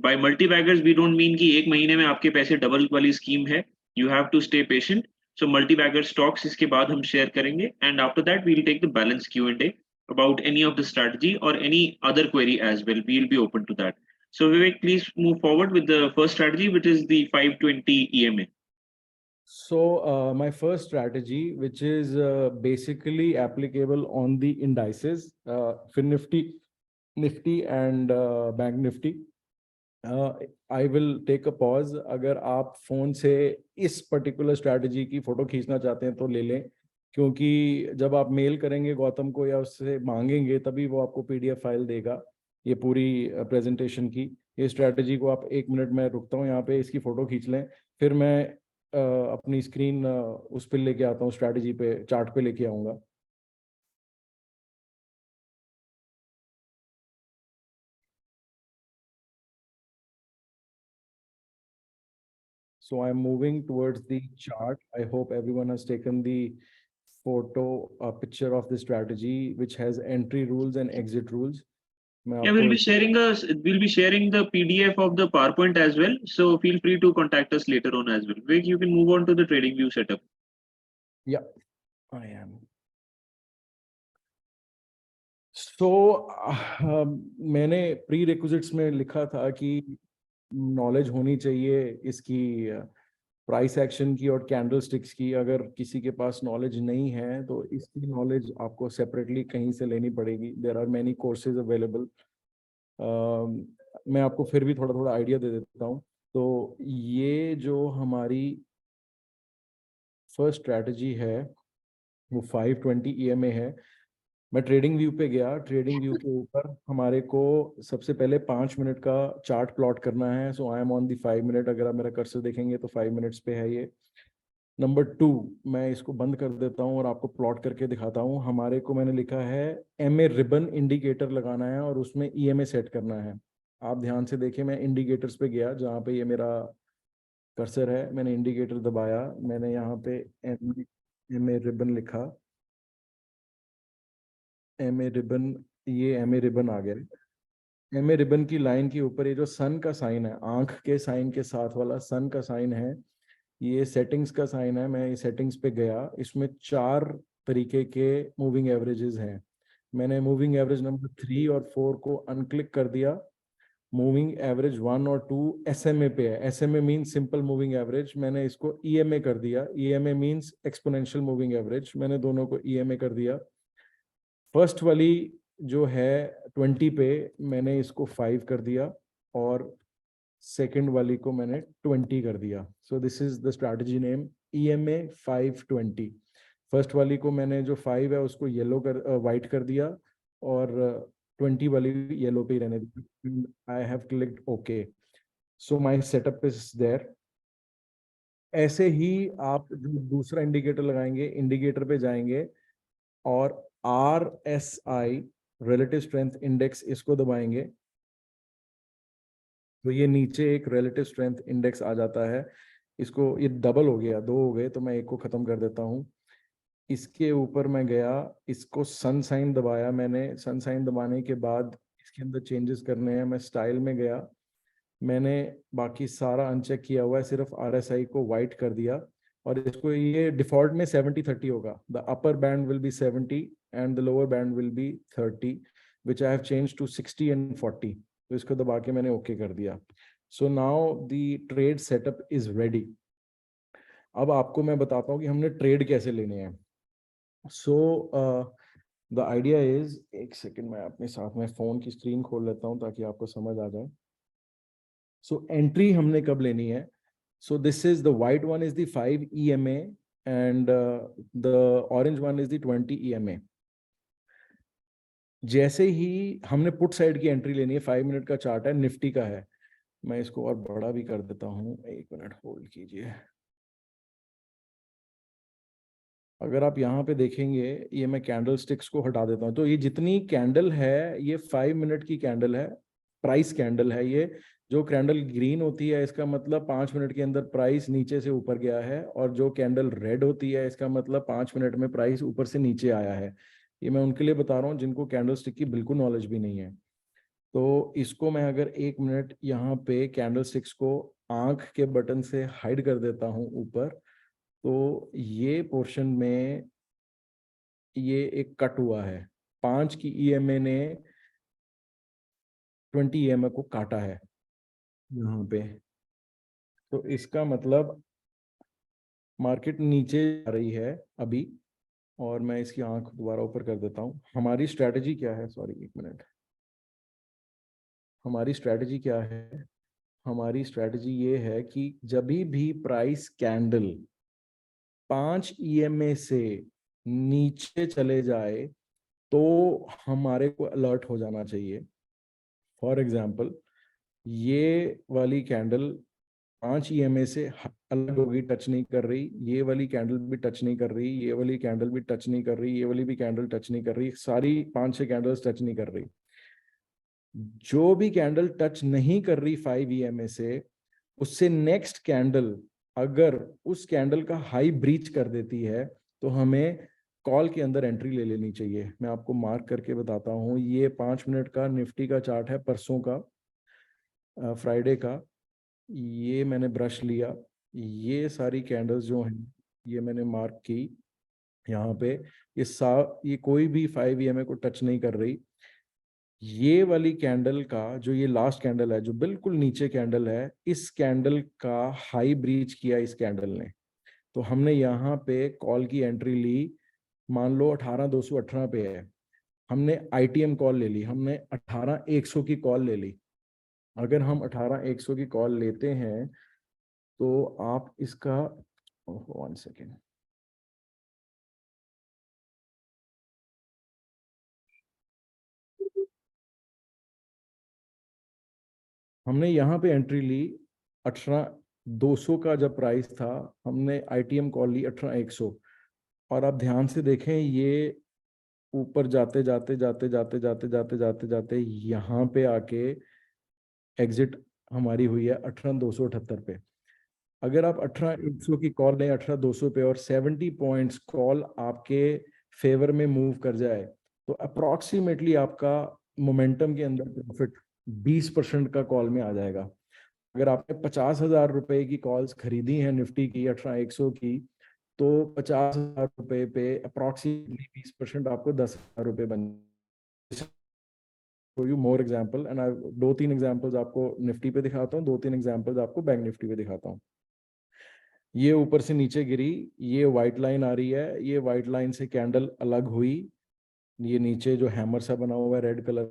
By multi-baggers, we don't mean कि एक महीने में आपके पैसे डबल वाली स्कीम है. You have to stay patient. So multi-bagger stocks इसके बाद हम शेयर करेंगे, and after that we'll take the balance Q&A about any of the strategy or any other query as well. We'll be open to that. So Vivek, please move forward with the first strategy, which is the 520 EMA. So my first strategy, which is basically applicable on the indices, FinNifty, Nifty and Bank Nifty. I will take a pause. अगर आप phone से इस particular strategy की photo खींचना चाहते हैं तो ले लें, क्योंकि जब आप मेल करेंगे गौतम को या उससे मांगेंगे तभी वो आपको PDF फाइल देगा ये पूरी प्रेजेंटेशन की। ये स्ट्रैटेजी को आप 1 मिनट में रुकता हूँ यहाँ पे, इसकी फोटो खींच लें, फिर मैं अपनी स्क्रीन उस पे लेके आता हूँ, स्ट्रैटेजी पे, चार्ट पे लेके आऊँगा। So I'm moving towards the chart. I hope everyone has taken the picture of the strategy, which has entry rules and exit rules. Yeah, we'll be sharing the PDF of the PowerPoint as well. So feel free to contact us later on as well. Vivek, you can move on to the trading view setup. Yeah, I am. So मैंने prerequisites में लिखा था कि knowledge होनी चाहिए इसकी price action की और कैंडल स्टिक्स की। अगर किसी के पास नॉलेज नहीं है तो इसकी नॉलेज आपको सेपरेटली कहीं से लेनी पड़ेगी। There are many courses available. मैं आपको फिर भी थोड़ा थोड़ा आइडिया दे देता हूँ। तो ये जो हमारी फर्स्ट स्ट्रैटेजी है वो 520 EMA है। मैं ट्रेडिंग व्यू पे गया। ट्रेडिंग व्यू के ऊपर हमारे को सबसे पहले 5 मिनट का चार्ट प्लॉट करना है। So I am on the 5 minute. अगर आप मेरा कर्सर देखेंगे तो 5 मिनट्स पे है ये। नंबर 2, मैं इसको बंद कर देता हूँ और आपको प्लॉट करके दिखाता हूँ। हमारे को मैंने लिखा है MA रिबन इंडिकेटर लगाना है और उसमें EMA सेट करना है। आप ध्यान से देखिए, मैं इंडिकेटर्स पे गया जहाँ पे ये मेरा कर्सर है, मैंने इंडिकेटर दबाया, मैंने यहाँ पे MA रिबन लिखा, MA रिबन, ये MA रिबन आ गया। MA रिबन की लाइन के ऊपर ये जो सन का साइन है, आंख के साइन के साथ वाला सन का साइन है, ये सेटिंग्स का साइन है। मैं ये सेटिंग्स पे गया, इसमें 4 तरीके के मूविंग एवरेजेस हैं। मैंने मूविंग एवरेज नंबर 3 और 4 को अनक्लिक कर दिया। मूविंग एवरेज 1 और 2 SMA पे है। SMA means simple moving average, मैंने इसको EMA कर दिया। EMA means exponential moving average, मैंने दोनों को EMA कर दिया। फर्स्ट वाली जो है 20 पे मैंने इसको 5 कर दिया और सेकंड वाली को मैंने 20 कर दिया. So this is the strategy name EMA 520. First वाली को मैंने जो 5 है उसको येलो कर वाइट कर दिया और 20 वाली येलो पे ही रहने दी. I have clicked okay. So my setup is there. ऐसे ही आप जो दूसरा इंडिकेटर लगाएंगे, इंडिकेटर पे जाएंगे और RSI रिलेटिव स्ट्रेंथ इंडेक्स इसको दबाएंगे तो ये नीचे एक रिलेटिव स्ट्रेंथ इंडेक्स आ जाता है. इसको, ये डबल हो गया, 2 हो गए तो मैं एक को खत्म कर देता हूँ. इसके ऊपर मैं गया, इसको सन साइन दबाया मैंने. सन साइन दबाने के बाद इसके अंदर चेंजेस करने हैं. मैं स्टाइल में गया, मैंने बाकी सारा अनचेक किया हुआ है, सिर्फ RSI को वाइट कर दिया और इसको, ये डिफॉल्ट में 70-30 होगा. The upper band will be 70 and the lower band will be 30 which I have change to 60 and 40. तो इसको दबा के मैंने ओके कर दिया. So now the trade setup is ready. अब आपको मैं बताता हूँ कि हमने ट्रेड कैसे लेने हैं. सो द आइडिया इज, एक सेकेंड मैं अपने साथ में फोन की स्क्रीन खोल लेता हूँ ताकि आपको समझ आ जाए. सो एंट्री हमने कब लेनी है? So this is the white one is the 5 EMA and the orange one is the 20 EMA. जैसे ही हमने पुट साइड की एंट्री लेनी है, 5 मिनट का चार्ट है, निफ्टी का है. मैं इसको और बड़ा भी कर देता हूँ, 1 मिनट होल्ड कीजिए. अगर आप यहाँ पे देखेंगे, ये मैं कैंडल स्टिक्स को हटा देता हूँ तो ये जितनी कैंडल है ये 5 मिनट की कैंडल है, प्राइस कैंडल है. ये जो कैंडल ग्रीन होती है इसका मतलब 5 मिनट के अंदर प्राइस नीचे से ऊपर गया है और जो कैंडल रेड होती है इसका मतलब 5 मिनट में प्राइस ऊपर से नीचे आया है. ये मैं उनके लिए बता रहा हूँ जिनको कैंडल स्टिक की बिल्कुल नॉलेज भी नहीं है. तो इसको मैं अगर 1 मिनट यहाँ पे कैंडल स्टिक्स को आंख के बटन से हाइड कर देता हूँ ऊपर, तो ये पोर्शन में ये एक कट हुआ है. 5 की EMA ने 20 EMA को काटा है यहाँ पे. तो इसका मतलब मार्केट नीचे जा रही है अभी. और मैं इसकी आंख दोबारा ऊपर कर देता हूँ. हमारी स्ट्रैटेजी क्या है? Sorry, 1 minute. हमारी स्ट्रैटेजी क्या है? हमारी स्ट्रैटेजी ये है कि जब भी प्राइस कैंडल 5 EMA से नीचे चले जाए तो हमारे को अलर्ट हो जाना चाहिए. फॉर एग्जाम्पल, ये वाली कैंडल 5 EMA से अलग होगी, टच नहीं कर रही. ये वाली कैंडल भी टच नहीं कर रही, ये वाली कैंडल भी टच नहीं कर रही, ये वाली भी कैंडल टच नहीं कर रही. सारी 5-6 कैंडल्स टच नहीं कर रही. जो भी कैंडल टच नहीं कर रही 5 EMA से, उससे नेक्स्ट कैंडल अगर उस कैंडल का हाई ब्रीच कर देती है तो हमें कॉल के अंदर एंट्री ले लेनी चाहिए. मैं आपको मार्क करके बताता हूँ. ये 5 मिनट का निफ्टी का चार्ट है, परसों का, फ्राइडे का. ये मैंने ब्रश लिया, ये सारी कैंडल्स जो हैं ये मैंने मार्क की यहाँ पे. ये कोई भी 5 EMA को टच नहीं कर रही. ये वाली कैंडल का जो ये लास्ट कैंडल है, जो बिल्कुल नीचे कैंडल है, इस कैंडल का हाई ब्रीच किया इस कैंडल ने. तो हमने यहाँ पे कॉल की एंट्री ली. मान लो 18,218 पे है, हमने ITM कॉल ले ली, हमने 18,100 की कॉल ले ली. अगर हम 18,100 की कॉल लेते हैं तो आप इसका, 1 सेकेंड, हमने यहाँ पे एंट्री ली 18,200 का जब प्राइस था, हमने ITM कॉल ली 18,100. और आप ध्यान से देखें, ये ऊपर जाते जाते जाते जाते जाते जाते जाते जाते यहाँ पे आके एग्जिट हमारी हुई है 18,278 पे. अगर आप 18,100 की कॉल लें 18,200 पे और 70 पॉइंट्स कॉल आपके फेवर में मूव कर जाए तो अप्रोक्सीमेटली आपका मोमेंटम के अंदर प्रॉफिट 20% का कॉल में आ जाएगा. अगर आपने 50,000 रुपए की कॉल्स खरीदी हैं निफ्टी की 18,100 की, तो 50,000 रुपए पे अप्रोक्सीमेटली 20% आपको 10,000 रुपए बन. Show you more example and I 2-3 examples आपको निफ्टी पे दिखाता हूँ, 2-3 एग्जांपल्स आपको बैंक निफ्टी पे दिखाता हूँ. ये ऊपर से नीचे गिरी, ये व्हाइट लाइन आ रही है, ये व्हाइट लाइन से कैंडल अलग हुई, ये नीचे जो हैमर सा बना हुआ है रेड कलर